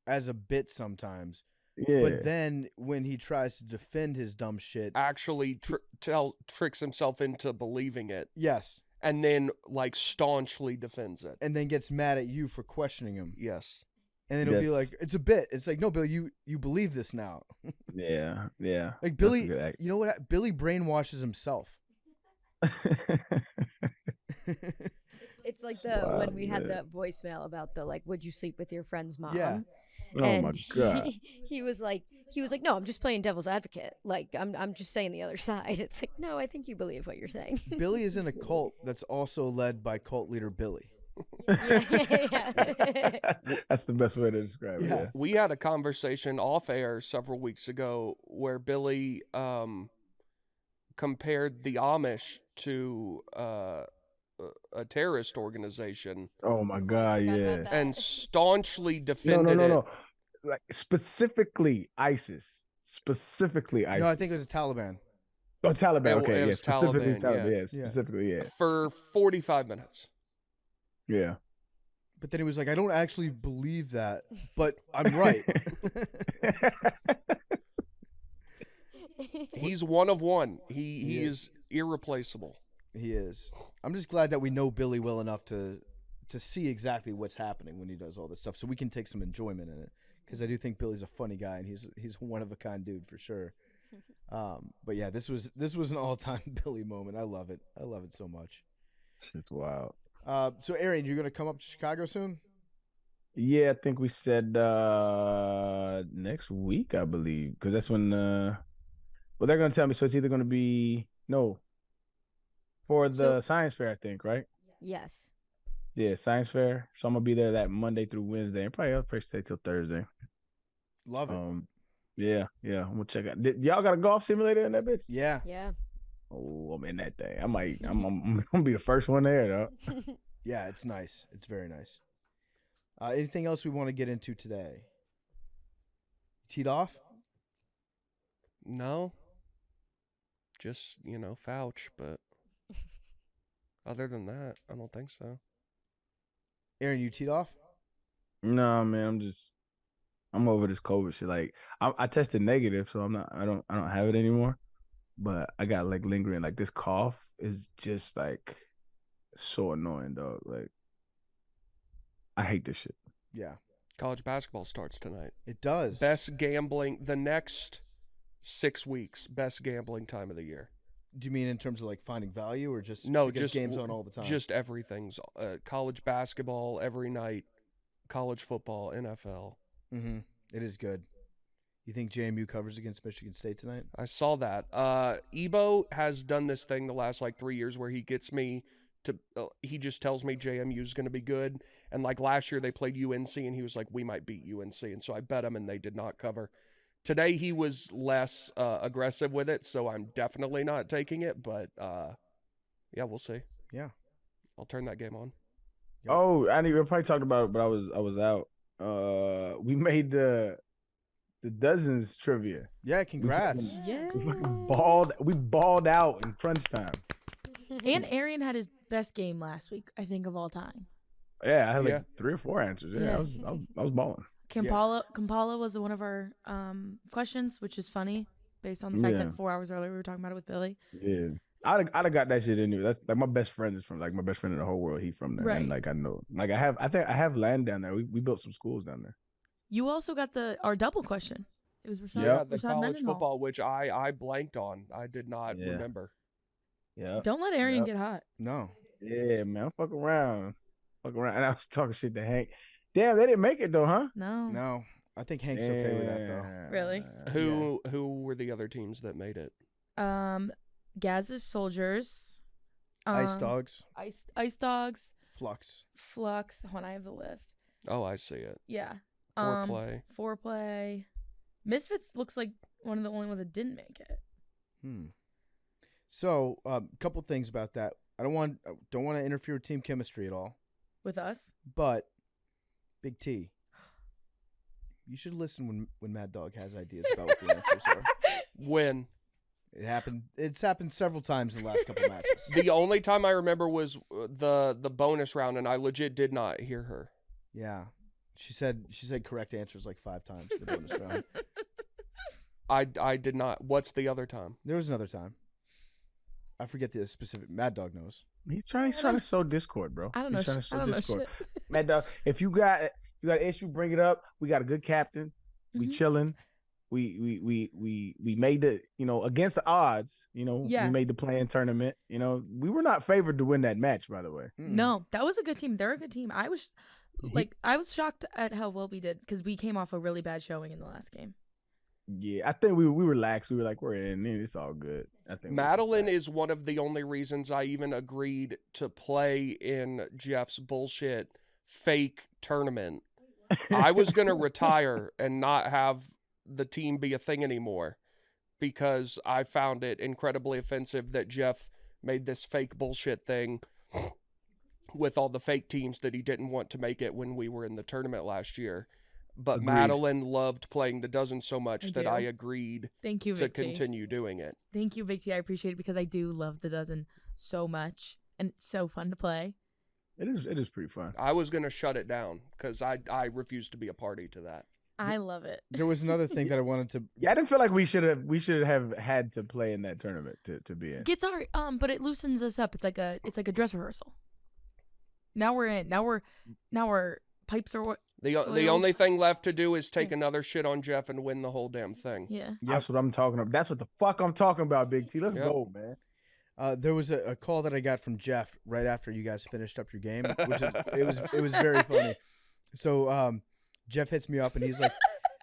as a bit sometimes. Yeah. But then when he tries to defend his dumb shit, Actually tricks himself into believing it, yes, and then, like, staunchly defends it. and then gets mad at you for questioning him. Yes. And then he'll be Yes. like, it's a bit. It's like, no, Bill, you believe this now. Yeah. Like, That's a Billy, good act. you know what? Billy brainwashes himself. It's like It's when wild, we had man. the voicemail about the, like, would you sleep with your friend's mom? Yeah. Oh and my god. he was like, no, I'm just playing devil's advocate. Like, I'm just saying the other side. It's like, no, I think you believe what you're saying. Billy is in a cult that's also led by cult leader Billy. Yeah. That's the best way to describe it. Yeah. Yeah. We had a conversation off air several weeks ago where Billy compared the Amish to a terrorist organization Oh my god, Forgot yeah. about that. and staunchly No, defended it. no. Like specifically ISIS. Specifically ISIS. No, I think it was the Taliban. Oh, Taliban. It Okay, yeah. was Specifically Taliban, Taliban. yeah. Yeah, specifically, yeah. For 45 minutes. Yeah. But then he was like, I don't actually believe that, but I'm right. He's one of one. He He is irreplaceable. He is. I'm just glad that we know Billy well enough to see exactly what's happening when he does all this stuff, so we can take some enjoyment in it. Because I do think Billy's a funny guy, and he's one of a kind dude for sure. But yeah, this was an all time Billy moment. I love it. I love it so much. Shit's wild. So Arian, you're gonna come up to Chicago soon? Yeah, I think we said next week, I believe, because that's when. Well, they're gonna tell me, so it's either gonna be for the science fair, I think, right? Yes. Yeah, science fair. So I'm gonna be there that Monday through Wednesday, and I'll probably stay till Thursday. Love it. Yeah, I'm gonna check out. Y'all got a golf simulator in that bitch? Yeah. Yeah. Oh, I'm in that thing. I'm gonna be the first one there, though. Yeah, it's nice. It's very nice. Anything else we want to get into today? Teed off? No. Just, Fouch, but other than that, I don't think so. Aaron, you teed off? No, man, I'm just I'm over this COVID shit. Like I tested negative, so I don't have it anymore. But I got like lingering. Like this cough is just like so annoying, dog. Like I hate this shit. Yeah, College basketball starts tonight. it does. Best gambling the next 6 weeks. Best gambling time of the year. Do you mean in terms of like finding value, or just No, because just games on all the time? Just everything's college basketball every night, college football, NFL. Mm-hmm. It is good. You think JMU covers against Michigan State tonight? I saw that. Ebo has done this thing the last like 3 years where he gets me to. He just tells me JMU is going to be good, and like last year they played UNC, and he was like, "We might beat UNC," and so I bet him, and they did not cover. Today he was less aggressive with it, so I'm definitely not taking it. But yeah, we'll see. Yeah. I'll turn that game on. Yep. Oh, I we probably talked about it, but I was out. We made the dozens trivia. Yeah, congrats. Yeah. We balled out in crunch time. And Arian had his best game last week, I think, of all time. Yeah, I had like Yeah. 3 or 4 answers. Yeah, Yeah. I was balling. Kampala was one of our questions, which is funny based on the fact Yeah. that 4 hours earlier we were talking about it with Billy. Yeah. I'd have got that shit anyway. That's like my best friend is from, like, my best friend in the whole world. He from there, Right. and like I know, like I think I have land down there. We built some schools down there. You also got our double question. It was Rashad, Yeah, the Rashad college Mendenhall. football, which I blanked on. I did not Yeah. remember. Yeah. Don't let Arian Yep. get hot. No. Yeah, man. Fuck around. And I was talking shit to Hank. Damn, they didn't make it though, huh? No. No. I think Hank's okay with that though. Really? Who were the other teams that made it? Gaz's Soldiers. Ice Dogs, Ice Dogs. Flux. Flux. Hold on, I have the list. Oh, I see it. Yeah. Foreplay. Foreplay. Misfits looks like one of the only ones that didn't make it. So, a couple things about that. I don't want to interfere with team chemistry at all, With us? but Big T, you should listen when Mad Dog has ideas about what the answers are. When? It's happened several times in the last couple matches. The only time I remember was the bonus round, and I legit did not hear her. Yeah. She said correct answers like 5 times in the bonus round. I did not. What's the other time? There was another time. I forget the specific. Mad Dog knows. He's trying to sow discord, bro. I don't know. He's trying to I sow don't know discord. shit. Mad Dog, if you got an issue, bring it up. We got a good captain. We Mhm. chilling. We made the, against the odds, Yeah. we made the play-in tournament. We were not favored to win that match, by the way. No, that was a good team. They're a good team. I was shocked at how well we did because we came off a really bad showing in the last game. Yeah, I think we relaxed. We were like, we're in. It's all good. I think Madeline is one of the only reasons I even agreed to play in Jeff's bullshit fake tournament. I was going to retire and not have the team be a thing anymore because I found it incredibly offensive that Jeff made this fake bullshit thing with all the fake teams that he didn't want to make it when we were in the tournament last year. But Agreed. Madeline loved playing the dozen so much I that do. I agreed Thank you, to Vic T. continue doing it. Thank you, Vic T. I appreciate it because I do love the dozen so much and it's so fun to play. It is pretty fun. I was going to shut it down because I refused to be a party to that. I love it. There was another thing that I wanted to. Yeah, I didn't feel like we should have had to play in that tournament to be in. Gets our but it loosens us up. It's like a dress rehearsal. Now we're in. Now we're pipes are what. The only thing left to do is take another shit on Jeff and win the whole damn thing. Yeah. That's what I'm talking about. That's what the fuck I'm talking about, Big T. Let's Yep. go, man. There was a call that I got from Jeff right after you guys finished up your game, which it was very funny. So Jeff hits me up and he's like,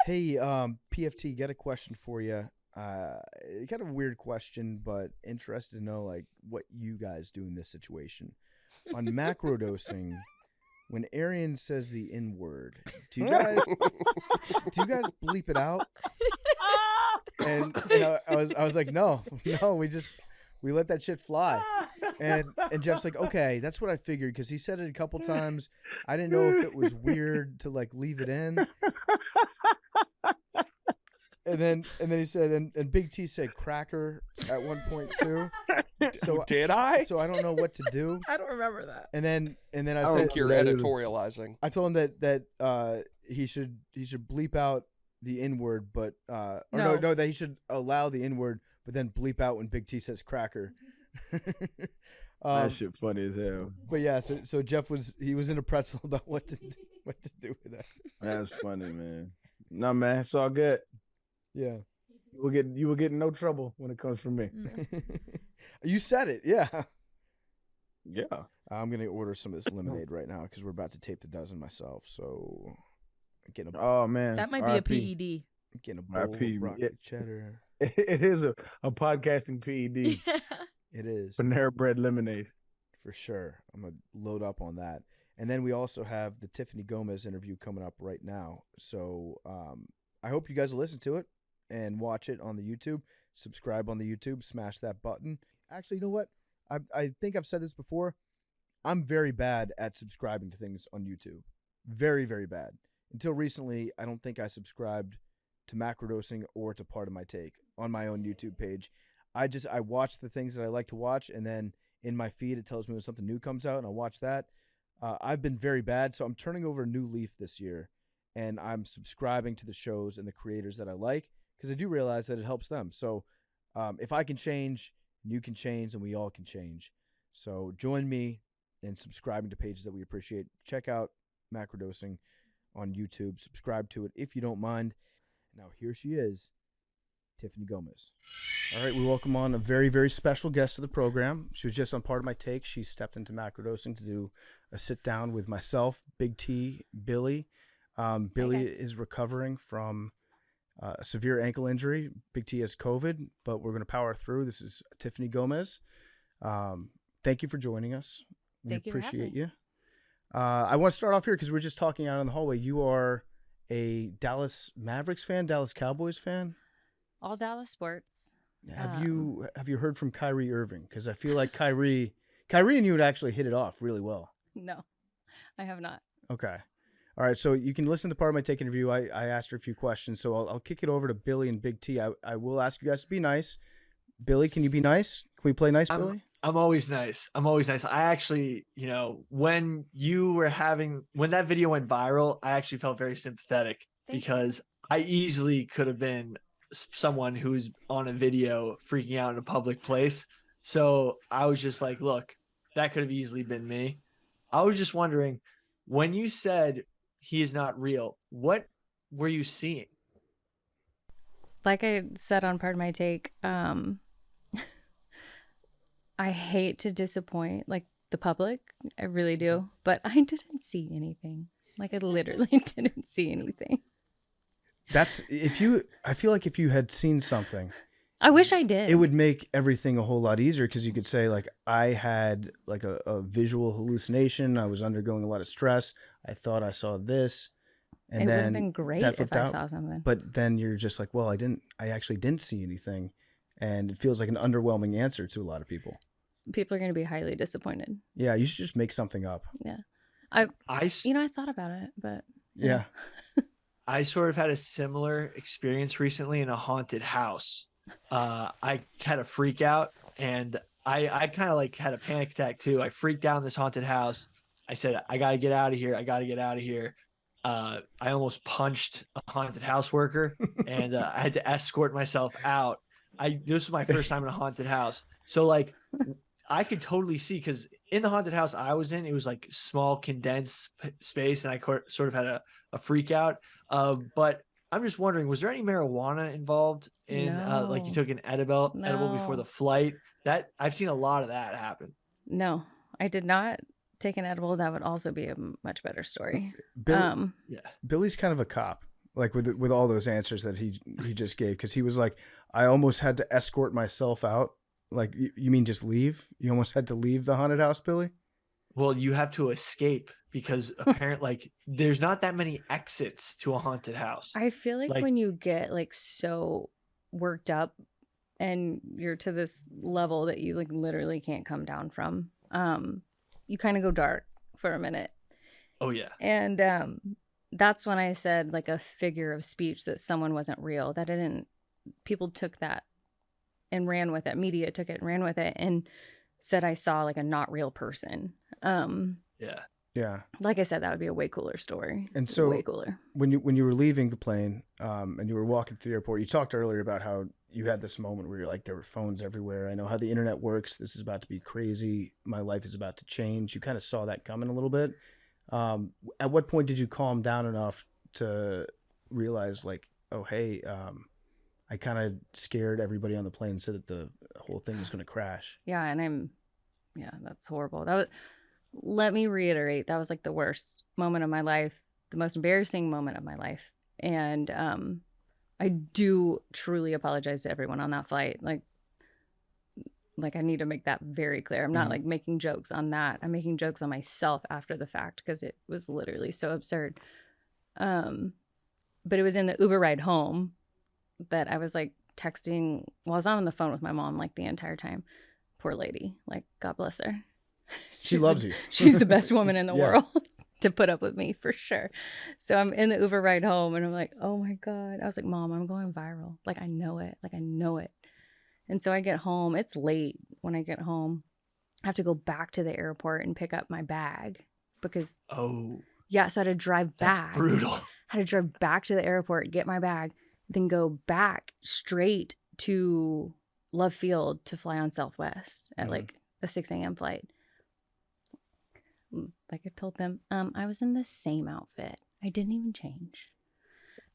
"Hey, PFT, got a question for you. Kind of a weird question, but interested to know like what you guys do in this situation on macrodosing." When Arian says the N word, do you guys bleep it out? And I was like, no, we let that shit fly. And Jeff's like, okay, that's what I figured because he said it a couple times. I didn't know if it was weird to like leave it in. And then he said, and Big T said cracker at one point too. So Did I? So I don't know what to do. I don't remember that. And then I I said, think you're editorializing. I told him that he should bleep out the N word, but No. that he should allow the N word, but then bleep out when Big T says cracker. That shit funny as hell. But yeah, so Jeff was in a pretzel about what to do with that. That's funny, man. No, man, it's all good. Yeah, You will get in no trouble when it comes from me. you said it. Yeah. Yeah. I'm gonna order some of this lemonade right now because we're about to tape the dozen myself. So, getting a Oh man, That might be a RIP. PED. getting a bowl RIP, of broccoli yeah. cheddar. It is a podcasting PED. It is Panera Bread Lemonade. for sure. I'm gonna load up on that, and then we also have the Tiffany Gomes interview coming up right now. So, I hope you guys will listen to it and watch it on the YouTube. Subscribe on the YouTube. Smash that button. Actually, you know what? I think I've said this before. I'm very bad at subscribing to things on YouTube. Very, very bad. Until recently, I don't think I subscribed to Macrodosing or to Part of My Take on my own YouTube page. I watch the things that I like to watch, and then in my feed it tells me when something new comes out, and I watch that. I've been very bad, so I'm turning over a new leaf this year, and I'm subscribing to the shows and the creators that I like because I do realize that it helps them. So if I can change, you can change, and we all can change. So join me in subscribing to pages that we appreciate. Check out Macrodosing on YouTube. Subscribe to it if you don't mind. Now here she is, Tiffany Gomes. All right, we welcome on a very, very special guest of the program. She was just on Part of My Take. She stepped into Macrodosing to do a sit down with myself, Big T, Billy. Billy is recovering from a severe ankle injury. Big T has COVID, but we're going to power through. This is Tiffany Gomes. Thank you for joining us. We Thank you for having appreciate me. you. I want to start off here because we're just talking out in the hallway. You are a Dallas Mavericks fan, Dallas Cowboys fan. All Dallas sports. Have you heard from Kyrie Irving? Because I feel like Kyrie and you would actually hit it off really well. No, I have not. Okay. All right, so you can listen to Part of My Take interview. I asked her a few questions, so I'll kick it over to Billy and Big T. I will ask you guys to be nice. Billy, can you be nice? Can we play nice, Billy? I'm always nice. I actually, when that video went viral, I actually felt very sympathetic Thank you. because I easily could have been someone who's on a video freaking out in a public place. So I was just like, look, that could have easily been me. I was just wondering, when you said he is not real, what were you seeing? Like I said on Part of My Take, I hate to disappoint like the public. I really do. But I didn't see anything. Like I literally didn't see anything. I feel like if you had seen something, I wish I did. it would make everything a whole lot easier because you could say like I had like a visual hallucination. I was undergoing a lot of stress. I thought I saw this, and it would then have been great that if flipped I out. saw something. But then you're just like, well, I actually didn't see anything, and it feels like an underwhelming answer to a lot of people. People are going to be highly disappointed. Yeah, you should just make something up. Yeah. I I thought about it, but Yeah. I sort of had a similar experience recently in a haunted house. I had a freak out and I kind of like had a panic attack too. I freaked out in this haunted house. I said, I got to get out of here. I got to get out of here. I almost punched a haunted house worker and I had to escort myself out. This was my first time in a haunted house. So like I could totally see, because in the haunted house I was in, it was like small condensed space and I sort of had a freak out. But I'm just wondering, was there any marijuana involved in like you No. took an edible before No. the flight? That I've seen a lot of that happen. no, I did not take an edible. That would also be a much better story. Yeah. Billy's kind of a cop, like with all those answers that he just gave, because he was like, I almost had to escort myself out. Like, you mean just leave? You almost had to leave the haunted house, Billy? Well, you have to escape because apparently like there's not that many exits to a haunted house. I feel like Like- when you get like so worked up and you're to this level that you like literally can't come down from, you kind of go dark for a minute. Oh yeah. And that's when I said like a figure of speech that someone wasn't real. People took that and ran with it. Media took it and ran with it and said I saw like a not real person. Yeah. Yeah. Like I said, that would be a way cooler story. And so way cooler. when you were leaving the plane, and you were walking through the airport, you talked earlier about how you had this moment where you're like, there were phones everywhere. I know how the internet works. This is about to be crazy. My life is about to change. You kind of saw that coming a little bit. At what point did you calm down enough to realize, like, oh, hey, I kind of scared everybody on the plane and said that the whole thing was going to crash? Yeah, and that's horrible. Let me reiterate, that was like the worst moment of my life, the most embarrassing moment of my life. And I do truly apologize to everyone on that flight. Like I need to make that very clear. I'm not like making jokes on that. I'm making jokes on myself after the fact because it was literally so absurd. But it was in the Uber ride home that I was like texting. Well, I was on the phone with my mom like the entire time. Poor lady. Like, God bless her. She loves you. She's the best woman in the Yeah. world to put up with me for sure. So I'm in the Uber ride home and I'm like, oh my God. I was like, Mom, I'm going viral. Like, I know it. Like, I know it. And so I get home. It's late when I get home. I have to go back to the airport and pick up my bag because, yeah, so I had to drive back. That's brutal. I had to drive back to the airport, get my bag, then go back straight to Love Field to fly on Southwest at like a 6 a.m. flight. Like I told them, I was in the same outfit. I didn't even change.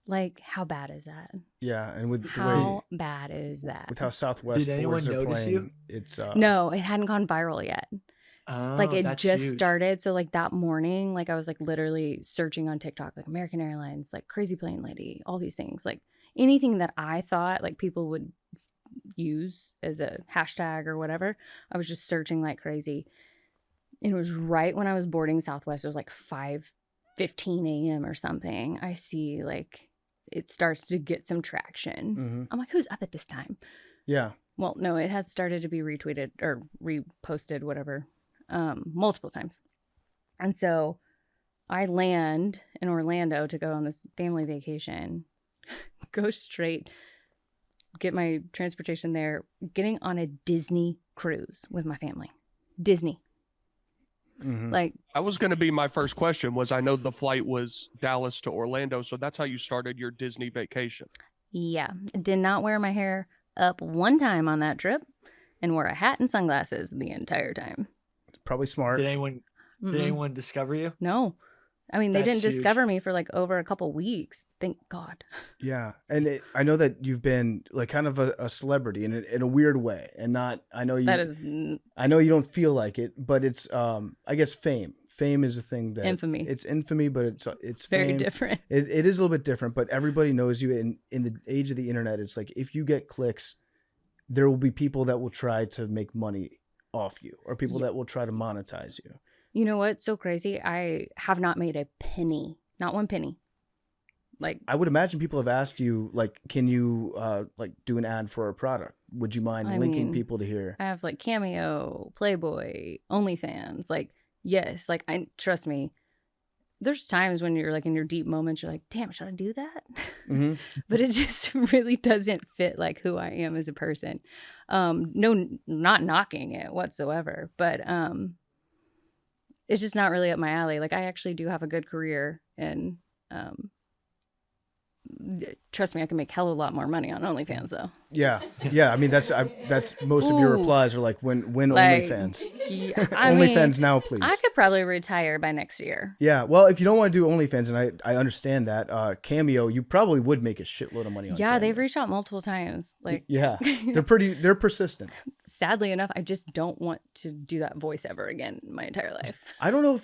Like, how bad is that? Yeah, and with the way, How bad is that? with how Southwest Did anyone boards are notice playing, you? it's No, it hadn't gone viral yet. Like, it that's just huge. started. So like that morning, like I was like literally searching on TikTok, like American Airlines, like Crazy Plane Lady, all these things, like anything that I thought like people would use as a hashtag or whatever. I was just searching like crazy. And it was right when I was boarding Southwest. It was like 5:15 a.m. or something. I see like it starts to get some traction. I'm like, who's up at this time? Yeah. Well, no, it had started to be retweeted or reposted, whatever, multiple times. And so I land in Orlando to go on this family vacation, go straight, get my transportation there, getting on a Disney cruise with my family. Disney. Like, That was going to be my first question. Was I know the flight was Dallas to Orlando, so that's how you started your Disney vacation. yeah, did not wear my hair up one time on that trip and wore a hat and sunglasses the entire time. Probably smart. Did anyone discover you? No. I mean, they That's didn't huge. discover me for like over a couple weeks. Thank God. Yeah, and I know that you've been like kind of a celebrity in a weird way, and not. I know you. That is I know you don't feel like it, but it's. I guess fame. Fame is a thing that infamy. It's infamy, but it's Very fame. different. It is a little bit different, but everybody knows you. In the age of the internet, it's like if you get clicks, there will be people that will try to make money off you, or people that will try to monetize you. You know what's so crazy? I have not made a penny, not one penny. Like, I would imagine people have asked you, like, can you like do an ad for a product? Would you mind I linking mean, people to here? I have like Cameo, Playboy, OnlyFans. Like, yes, like I trust me. There's times when you're like in your deep moments, you're like, damn, should I do that? But it just really doesn't fit like who I am as a person. No, not knocking it whatsoever, but it's just not really up my alley. Like, I actually do have a good career, and trust me, I can make hell of a lot more money on OnlyFans though. Yeah. I mean, that's most of your Ooh. replies are like, when Like, OnlyFans. I mean, OnlyFans now, please. I could probably retire by next year. Yeah. Well, if you don't want to do OnlyFans, and I understand that, Cameo, you probably would make a shitload of money on Yeah, Cameo. they've reached out multiple times. Like, Yeah. They're persistent. sadly enough, I just don't want to do that voice ever again in my entire life. I don't know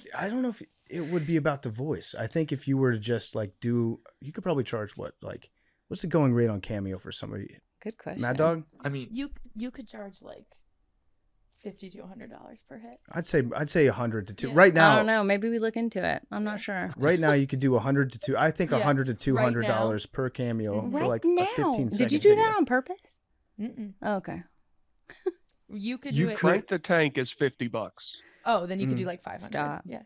if it would be about the voice. I think if you were to just like you could probably charge what's the going rate on Cameo for somebody? Good question. Mad Dog? I mean, You could charge like $50 to $100 per hit. I'd say 100 to 2. Yeah. Right now. I don't know. Maybe we look into it. I'm not sure. Right now you could do 100 to 2. I think Yeah, 100 to $200 right per Cameo for Right like now. a 15 second Did you do video. that on purpose? Mm-mm. Oh, okay. You could You do it. could- Crank the Tank is $50. Oh, then you could do like 500. Stop. Yeah.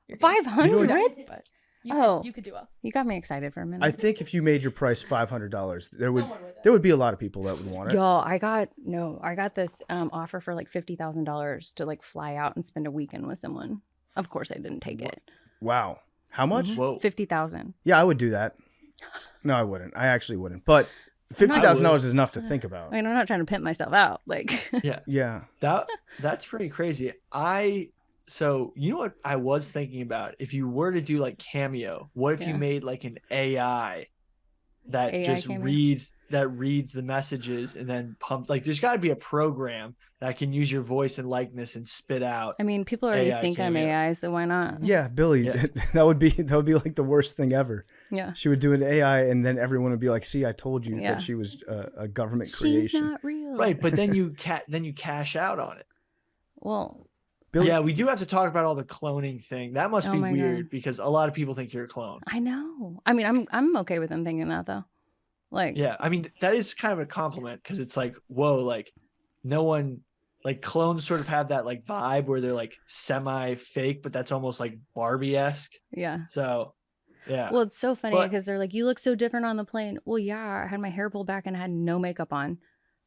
You're good. 500? But Oh. you could do well. You got me excited for a minute. I think if you made your price $500, there would Someone would. there would be a lot of people that would want it. Y'all, I got this offer for like $50,000 to like fly out and spend a weekend with someone. Of course, I didn't take it. Wow. How much? Whoa. 50,000. Yeah, I would do that. No, I wouldn't. I actually wouldn't. But I'm not- $50,000 is enough to think about. I mean, I'm not trying to pimp myself out. Like, Yeah. Yeah. That's pretty crazy. So you know what I was thinking about? If you were to do like Cameo, what if you Yeah. made like an AI that AI just Cameo? reads the messages and then pumps, like there's got to be a program that can use your voice and likeness and spit out. I mean, people already AI think I'm cameos. AI, so why not? Yeah, Billy, Yeah. that would be like the worst thing ever. Yeah. She would do an AI, and then everyone would be like, "See, I told you Yeah. that she was a government She's creation." not real. Right, but then you cash out on it. Well, Billy, Yeah, we do have to talk about all the cloning thing. That must Oh be my weird God. because a lot of people think you're a clone. I know. I mean, I'm okay with them thinking that though. Like, Yeah, I mean that is kind of a compliment because it's like, whoa, like no one, like clones sort of have that like vibe where they're like semi-fake, but that's almost like Barbie-esque. yeah. So, yeah. Well, it's so funny But- because they're like, "You look so different on the plane." Well, yeah, I had my hair pulled back and I had no makeup on,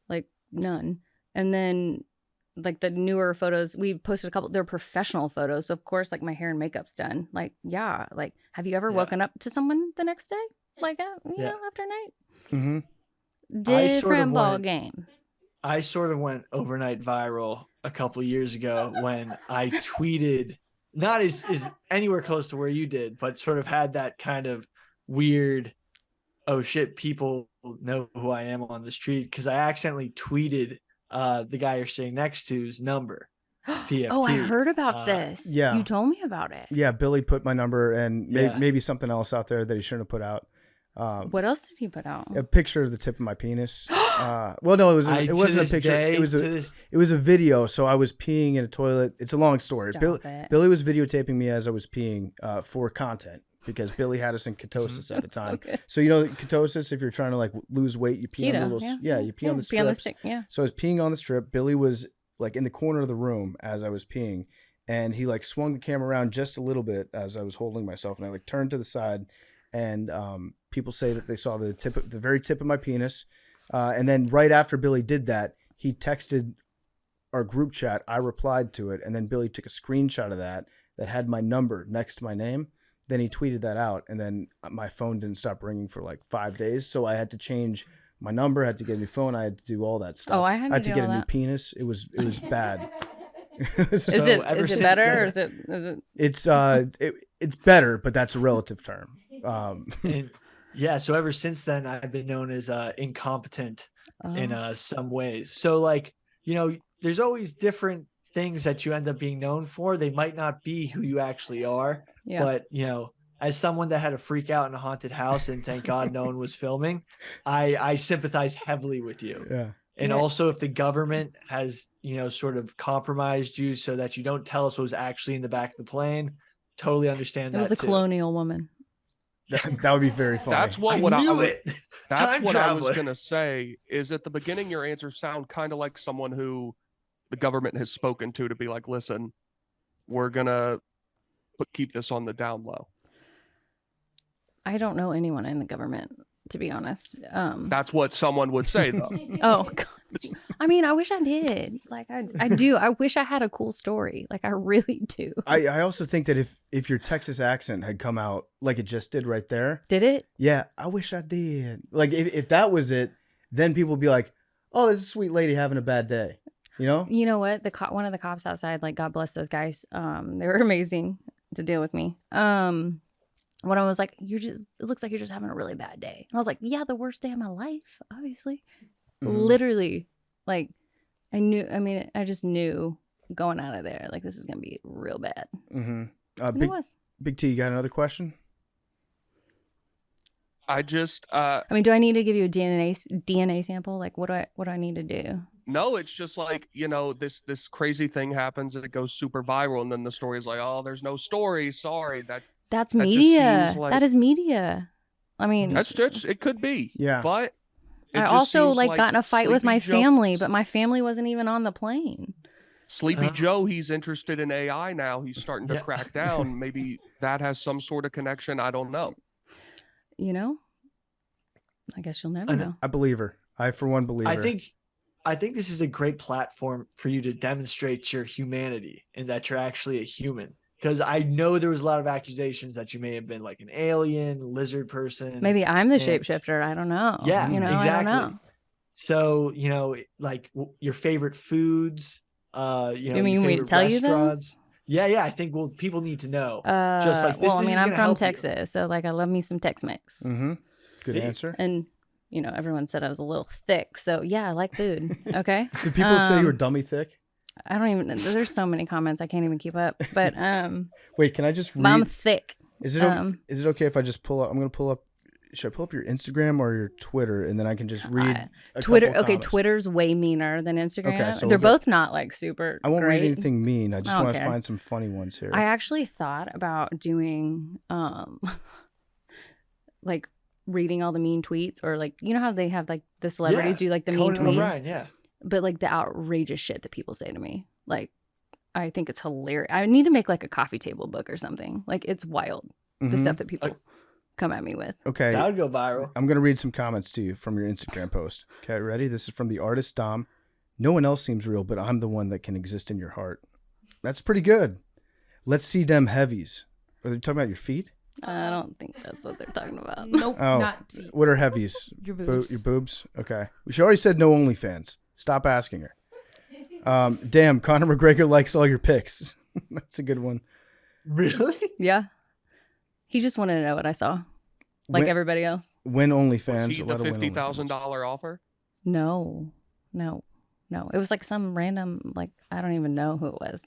like none. And then, like the newer photos, we posted a couple. They're professional photos, so of course, like my hair and makeup's done. Like, yeah, like have you ever Yeah. woken up to someone the next day, like you Yeah. know, after night? hmm Different ball went- game. I sort of went overnight viral a couple years ago when I tweeted, not as anywhere close to where you did, but sort of had that kind of weird, oh shit, people know who I am on the street because I accidentally tweeted the guy you're sitting next to's number. PFT. Oh, I heard about Uh, this. yeah. You told me about it. Yeah, Billy put my number and Yeah. maybe something else out there that he shouldn't have put out. What else did he put out? A picture of the tip of my penis. Well, no, it was. It to wasn't a this picture. day- It was to a. this- It was a video. So I was peeing in a toilet. It's a long story. Stop it. Billy was videotaping me as I was peeing for content because Billy had us in ketosis at the That's so time. good. So you know ketosis, if you're trying to like lose weight, you pee on the Keto, little. yeah. You pee on the Pee on the strips. stick, yeah. So I was peeing on the strip. Billy was like in the corner of the room as I was peeing, and he like swung the camera around just a little bit as I was holding myself, and I like turned to the side, and people say that they saw the very tip of my penis, and then right after Billy did that, he texted our group chat. I replied to it, and then Billy took a screenshot of that had my number next to my name. Then he tweeted that out, and then my phone didn't stop ringing for like 5 days, so I had to change my number. I had to get a new phone. I had to do all that stuff. Oh, I had to do get a all new that. penis. It was bad. Is So it ever is it since better then- or is it It's better, but that's a relative term. and yeah, so ever since then I've been known as incompetent in oh, some ways. So like, you know, there's always different things that you end up being known for. They might not be who you actually are, yeah. but you know, as someone that had a freak out in a haunted house and thank God no one was filming, I sympathize heavily with you. Yeah. And Yeah. also if the government has, you know, sort of compromised you so that you don't tell us what was actually in the back of the plane, totally understand It that was a too. colonial woman. That would be very funny. That's what I what I knew was, it. that's Time what I was traveler. gonna say. Is at the beginning your answers sound kind of like someone who the government has spoken to be like, listen, we're gonna keep this on the down low. I don't know anyone in the government, to be honest. That's what someone would say though. Oh God. I mean, I wish I did. Like I do. I wish I had a cool story. Like I really do. I also think that if your Texas accent had come out like it just did right there, Did it? yeah, I wish I did. Like if that was it, then people would be like, "Oh, this is a sweet lady having a bad day," you know? You know what? One of the cops outside, like God bless those guys. They were amazing to deal with me. When I was like, it looks like you're just having a really bad day. And I was like, yeah, the worst day of my life, obviously. Mhm. Literally, like I just knew going out of there, like this is gonna be real bad. Mm-hmm. And it Big was. Big T, you got another question? I just I mean, do I need to give you a DNA sample? Like, what do I need to do? no, it's just like, you know, this crazy thing happens and it goes super viral, and then the story is like, oh, there's no story. Sorry, That's That just media. seems like- That is media. I mean, that's just it could be. Yeah. But it I just also seems like got in a fight with my Sleepy Joe- family, but my family wasn't even on the plane. Sleepy Oh. Joe, he's interested in AI now. He's starting to Yeah. crack down. Maybe that has some sort of connection. I don't know. You know, I guess you'll never I- know. I believe her. I, for one, believe her. I think this is a great platform for you to demonstrate your humanity and that you're actually a human. Because I know there was a lot of accusations that you may have been like an alien, lizard person. Maybe I'm the and- shapeshifter. I don't know. Yeah, you know, exactly. I don't know. So, you know, like your favorite foods, you know, You your mean we favorite tell you restaurants. those? Yeah. I think people need to know. Just like this. Well, I this mean, is I'm gonna from help you. Texas, so like I love me some Tex-Mex. Mm-hmm. Good See? answer. And you know, everyone said I was a little thick, so yeah, I like food. Okay. Did people say you were dummy thick? I don't even. There's so many comments I can't even keep up. But Wait, can I just read? but I'm thick. Is it okay if I just pull up? I'm gonna pull up. Should I pull up your Instagram or your Twitter, and then I can just read Twitter. couple Okay, comments? Twitter's way meaner than Instagram. Okay, so They're we'll both not like super. I won't great. read anything mean. I just I don't want to care. find some funny ones here. I actually thought about doing like reading all the mean tweets, or like, you know how they have like the celebrities do like the mean Conan tweets, O'Brien, yeah. but like the outrageous shit that people say to me. Like, I think it's hilarious. I need to make like a coffee table book or something. Like, it's wild the Mhm. stuff that people come at me with. Okay, That would go viral. I'm gonna read some comments to you from your Instagram post. Okay, ready? This is from the artist Dom. No one else seems real, but I'm the one that can exist in your heart. That's pretty good. Let's see them heavies. Are they talking about your feet? I don't think that's what they're talking about. Nope, Oh, not feet. what are heavies? Your boobs. Your boobs? Okay. She already said no OnlyFans. Stop asking her. Damn, Conor McGregor likes all your pics. That's a good one. Really? Yeah. He just wanted to know what I saw, like When- everybody else. Win Was OnlyFans. he a the lot of win $50,000 offer? No. It was like some random, like, I don't even know who it was.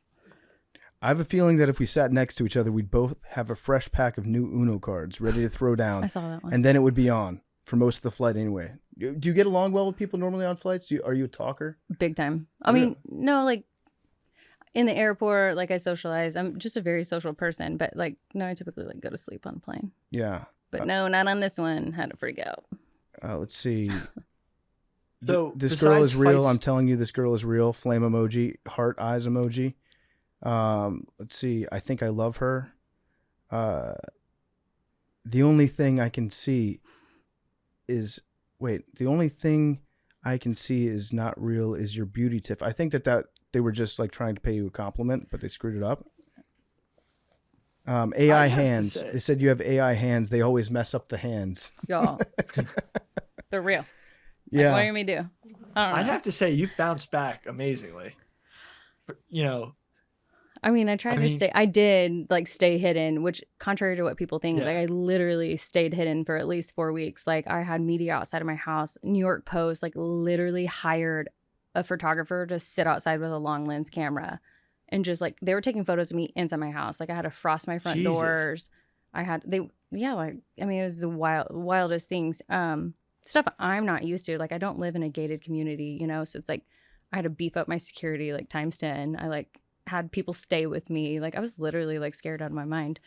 I have a feeling that if we sat next to each other, we'd both have a fresh pack of new Uno cards ready to throw down. I saw that one. And then it would be on for most of the flight anyway. Do you get along well with people normally on flights? Are you a talker? Big time. I Really? mean, no, like in the airport, like I socialize. I'm just a very social person, but like, no, I typically like go to sleep on a plane. Yeah. But no, not on this one. Had to freak out. Let's see. So, This girl is besides real. fights- I'm telling you, this girl is real. Flame emoji, heart eyes emoji. Let's see. I think I love her. The only thing I can see is the only thing I can see is not real is your beauty tip. I think that they were just like trying to pay you a compliment, but they screwed it up. AI have to hands. say- They said you have AI hands. They always mess up the hands. Y'all. They're real. Like, Yeah. what do you want me to do? I don't know. I'd have to say you've bounced back amazingly. You know, I mean, I did like stay hidden, which contrary to what people think, Yeah. like I literally stayed hidden for at least 4 weeks. Like I had media outside of my house. New York Post like literally hired a photographer to sit outside with a long lens camera and just like they were taking photos of me inside my house. Like I had to frost my front Jesus. doors. Like I mean, it was the wildest things. Stuff I'm not used to. Like I don't live in a gated community, you know, so it's like I had to beef up my security like times 10. I like had people stay with me. Like I was literally like scared out of my mind.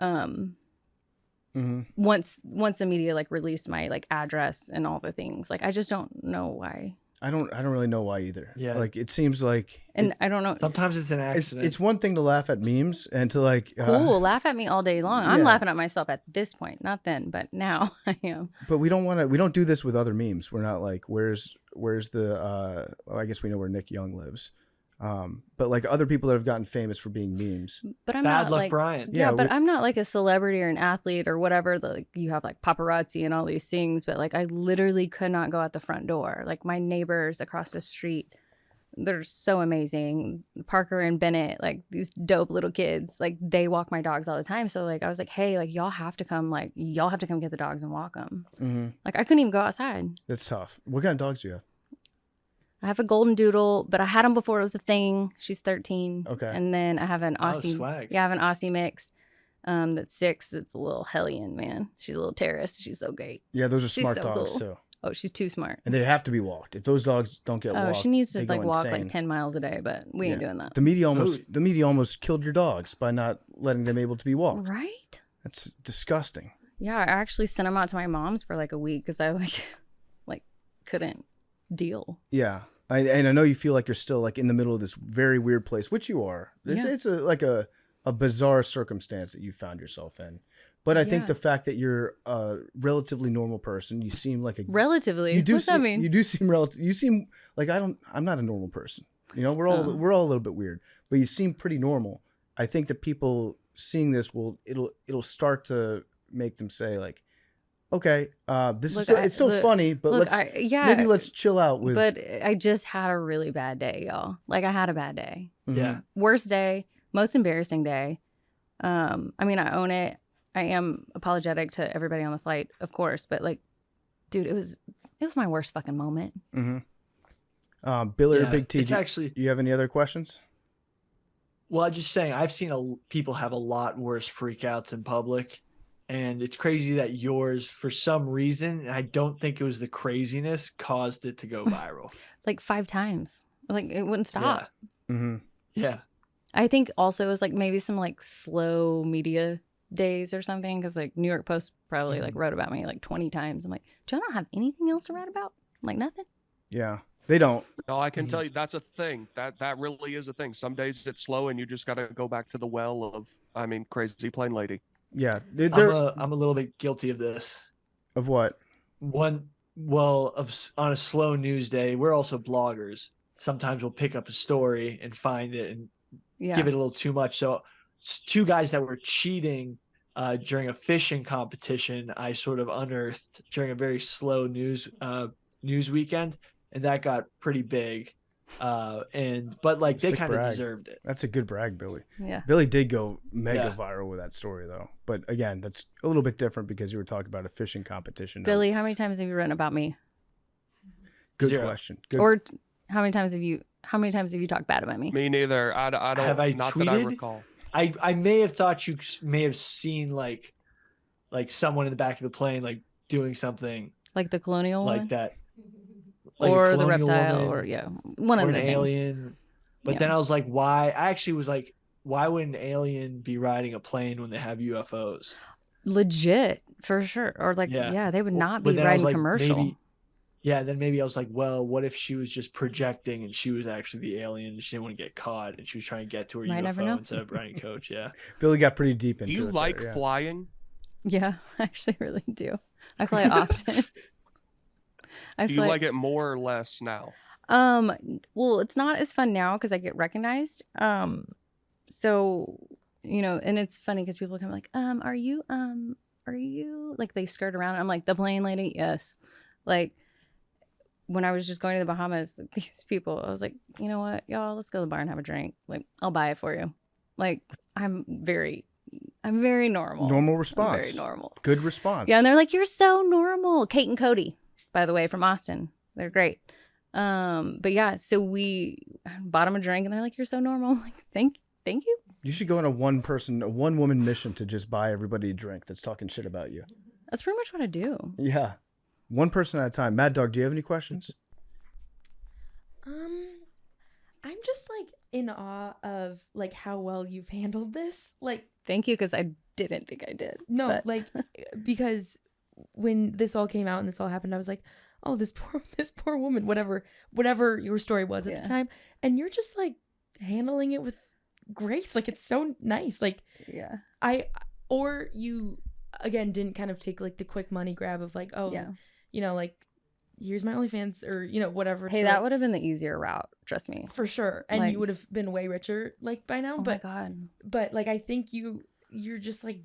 Mm-hmm. Once the media like released my like address and all the things, like I just don't know why. I don't really know why either. Yeah. Like it seems like And I don't know. sometimes it's an accident. it's one thing to laugh at memes and to like Cool, laugh at me all day long. I'm yeah. laughing at myself at this point, not then, but now I am. but we don't do this with other memes. We're not like where's the well, I guess we know where Nick Young lives. But like other people that have gotten famous for being memes. But I'm Bad not luck, like Brian. Yeah, Yeah, but I'm not like a celebrity or an athlete or whatever. Like you have like paparazzi and all these things, but like I literally could not go out the front door. Like my neighbors across the street, they're so amazing. Parker and Bennett, like these dope little kids, like they walk my dogs all the time. So like I was like, hey, like y'all have to come get the dogs and walk them. Mm-hmm. Like I couldn't even go outside. That's tough. What kind of dogs do you have? I have a golden doodle, but I had him before it was the thing. She's 13. Okay. And then I have an Oh, Aussie. swag. Yeah, I have an Aussie mix. That's 6. It's a little hellion, man. She's a little terrorist. She's so great. Yeah, those are She's smart so dogs cool. too. Oh, she's too smart. And they have to be walked. If those dogs don't get Oh, walked, she needs to they go like walk insane. like 10 miles a day, but we ain't Yeah. doing that. The media almost killed your dogs by not letting them able to be walked. Right? That's disgusting. Yeah, I actually sent them out to my mom's for like a week because I like couldn't deal. Yeah. And I know you feel like you're still like in the middle of this very weird place, which you are. It's a bizarre circumstance that you found yourself in. But I think Yeah. the fact that you're a relatively normal person, you seem like a Relatively. You do What's that seem, mean? You do seem relative. You seem like I'm not a normal person. You know, we're all Oh. a little bit weird, but you seem pretty normal. I think that people seeing this it'll start to make them say like, okay, this is it's still funny, but maybe let's chill out with. But I just had a really bad day, y'all. Like I had a bad day. Yeah. Worst day, most embarrassing day. I mean, I own it. I am apologetic to everybody on the flight, of course, but like, dude, it was my worst fucking moment. Billy or Big T, It's actually. you have any other questions? Well, I'm just saying, I've seen people have a lot worse freakouts in public, and it's crazy that yours, for some reason, and I don't think it was the craziness, caused it to go viral. Like 5 times. Like it wouldn't stop. Yeah. I think also it was like maybe some like slow media days or something, because like New York Post probably like wrote about me like 20 times. I'm like, do I not have anything else to write about? Like nothing. Yeah, they don't. No, I can tell you that's a thing. That really is a thing. Some days it's slow and you just got to go back to the well of, crazy plane lady. Yeah, I'm a little bit guilty of this. Of what? On a slow news day, we're also bloggers. Sometimes we'll pick up a story and find it and give it a little too much. So 2 guys that were cheating during a fishing competition, I sort of unearthed during a very slow news weekend, and that got pretty big. But they Sick kind of brag. deserved it. That's a good brag, Billy. Yeah. Billy did go mega viral with that story though. But again, that's a little bit different because you were talking about a fishing competition. Billy, how many times have you written about me? Good 0. question. Good. Or how many times have you talked bad about me? Me neither. I don't. Have I not tweeted? that I recall. I may have thought you may have seen like someone in the back of the plane like doing something Like the colonial like one? that, like a Or the colonial reptile, woman, or one or of an the things. alien. But then I was like, why? I actually was like, why would an alien be riding a plane when they have UFOs? Legit, for sure. Or like, yeah, they would not be But then I was riding like, commercial. then maybe I was like, well, what if she was just projecting and she was actually the alien and she didn't want to get caught and she was trying to get to her Might never know. UFO instead of riding coach? Yeah. Billy got pretty deep into Do you it. like there, yeah. flying? Yeah, I actually really do. I fly often. Do you like it more or less now? Well, it's not as fun now because I get recognized. So, and it's funny because people come like, are you like, they skirt around. I'm like, the plane lady? Yes. Like, when I was just going to the Bahamas, these people, I was like, you know what, y'all, let's go to the bar and have a drink. Like, I'll buy it for you. Like, I'm very normal. Normal response. I'm very normal. Good response. Yeah, and they're like, you're so normal. Kate and Cody, by the way, from Austin. They're great. But yeah, so we bought them a drink and they're like, you're so normal. I'm like, thank you. You should go on a one woman mission to just buy everybody a drink that's talking shit about you. That's pretty much what I do. Yeah. One person at a time. Mad Dog, do you have any questions? I'm just like in awe of like how well you've handled this. Like, thank you, because I didn't think I did. no, but... like because when this all came out and this all happened, I was like, oh, this poor woman, whatever your story was at the time, and you're just like handling it with grace. Like, it's so nice. Like, yeah, or you again didn't kind of take like the quick money grab of like, oh, like, here's my OnlyFans, or whatever. Hey, that would have been the easier route, trust me, for sure, and like, you would have been way richer like by now. Oh but my God. But like, I think you're just like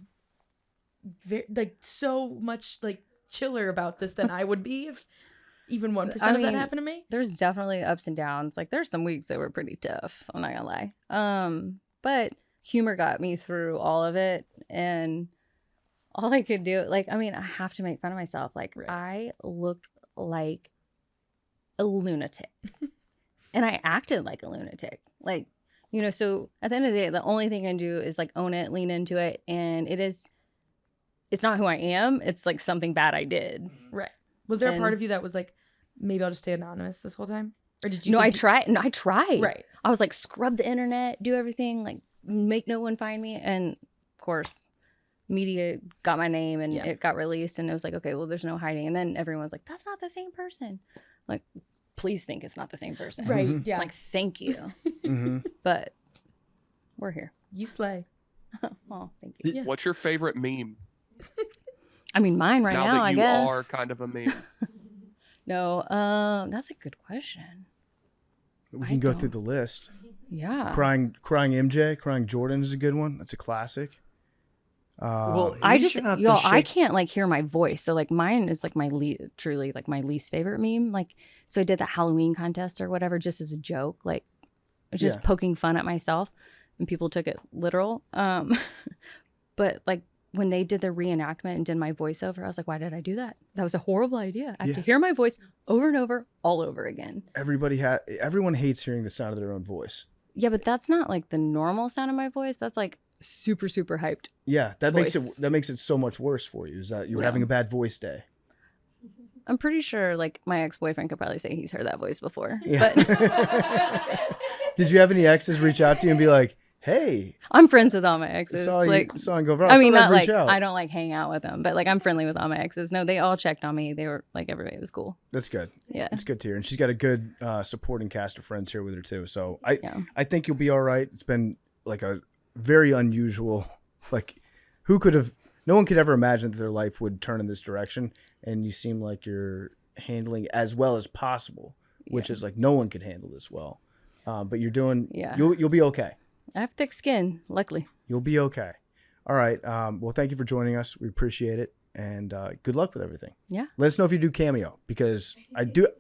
like so much like chiller about this than I would be if even 1% of that happened to me. There's definitely ups and downs. Like, there's some weeks that were pretty tough, I'm not gonna lie. But humor got me through all of it, and all I could do, like, I have to make fun of myself. Like, right. I looked like a lunatic and I acted like a lunatic. Like, so at the end of the day, the only thing I can do is like own it, lean into it. And it's not who I am. It's like something bad I did. Right. Was there a part of you that was like, maybe I'll just stay anonymous this whole time? Or did you? No, I tried. No, I tried. Right. I was like, scrub the internet, do everything, like make no one find me. And of course, media got my name and it got released, and it was like, okay, well, there's no hiding. And then everyone's like, that's not the same person. Like, please think it's not the same person. Right. Mm-hmm. Yeah. Like, thank you. Mm-hmm. But we're here. You slay. Oh, thank you. Yeah. What's your favorite meme? Mine right now, that I you guess. are kind of a meme. No, that's a good question. We can go through the list. Yeah. Crying MJ, Crying Jordan is a good one. That's a classic. Well, I at least just, you're not the y'all, I shake- can't like hear my voice. So like mine is like truly like my least favorite meme. Like, so I did that Halloween contest or whatever, just as a joke, like just Yeah. poking fun at myself, and people took it literal. But like when they did the reenactment and did my voiceover, I was like, why did I do that? That was a horrible idea. I have to Yeah. hear my voice over and over, all over again. Everyone hates hearing the sound of their own voice. Yeah, but that's not like the normal sound of my voice. That's like super, super hyped. Yeah, that Voice. makes it so much worse for you. Is that you were Yeah. having a bad voice day? I'm pretty sure like my ex-boyfriend could probably say he's heard that voice before. Yeah. But Did you have any exes reach out to you and be like, "Hey, I'm friends with all my exes. saw Like, you go viral"? I mean, thought I'd not reach like out." I don't like hang out with them, but like I'm friendly with all my exes. No, they all checked on me. They were like everybody was cool. That's good. Yeah. It's good to hear, and she's got a good supporting cast of friends here with her too. So Yeah. I think you'll be all right. It's been like a very unusual, like no one could ever imagine that their life would turn in this direction, and you seem like you're handling as well as possible, which Yeah. is like no one could handle this well. But you're doing. Yeah. You'll be okay. I have thick skin, luckily. You'll be okay. All right. Well, thank you for joining us. We appreciate it, and good luck with everything. Yeah. Let us know if you do Cameo, because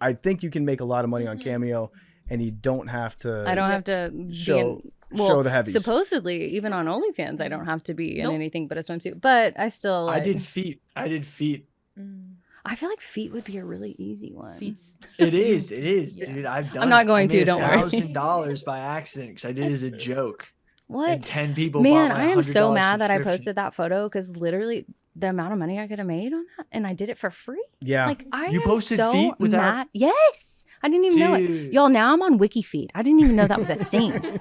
I think you can make a lot of money on Cameo, and you don't have to. I don't have to show be show the heavies. Supposedly, even on OnlyFans, I don't have to be in Nope. anything but a swimsuit. But I still I like, did feet. I feel like feet would be a really easy one. Feet's It is, Yeah. dude. I've done. not it. going I to, made don't worry. $1,000 by accident because I did it as a joke. What? And 10 people. Man, bought my I am so $100 mad that I subscription. posted that photo because literally the amount of money I could have made on that, and I did it for free. Yeah. Like I You am posted so feet without- mad. Yes, I didn't even know it. Dude. Y'all, now I'm on WikiFeet. I didn't even know that was a thing.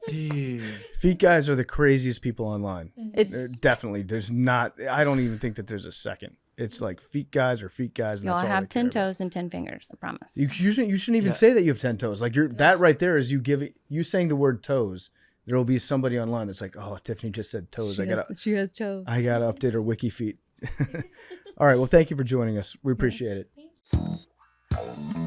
Dude. Feet guys are the craziest people online. It's There's not. I don't even think that there's a second. It's like feet guys. And y'all that's all have they 10 care about. toes and 10 fingers. I promise. You shouldn't even Yeah. say that you have 10 toes. Like that right there is you saying the word toes. There will be somebody online that's like, oh, Tiffany just said toes. She has toes. I gotta update her wiki feet. All right. Well, thank you for joining us. We appreciate it.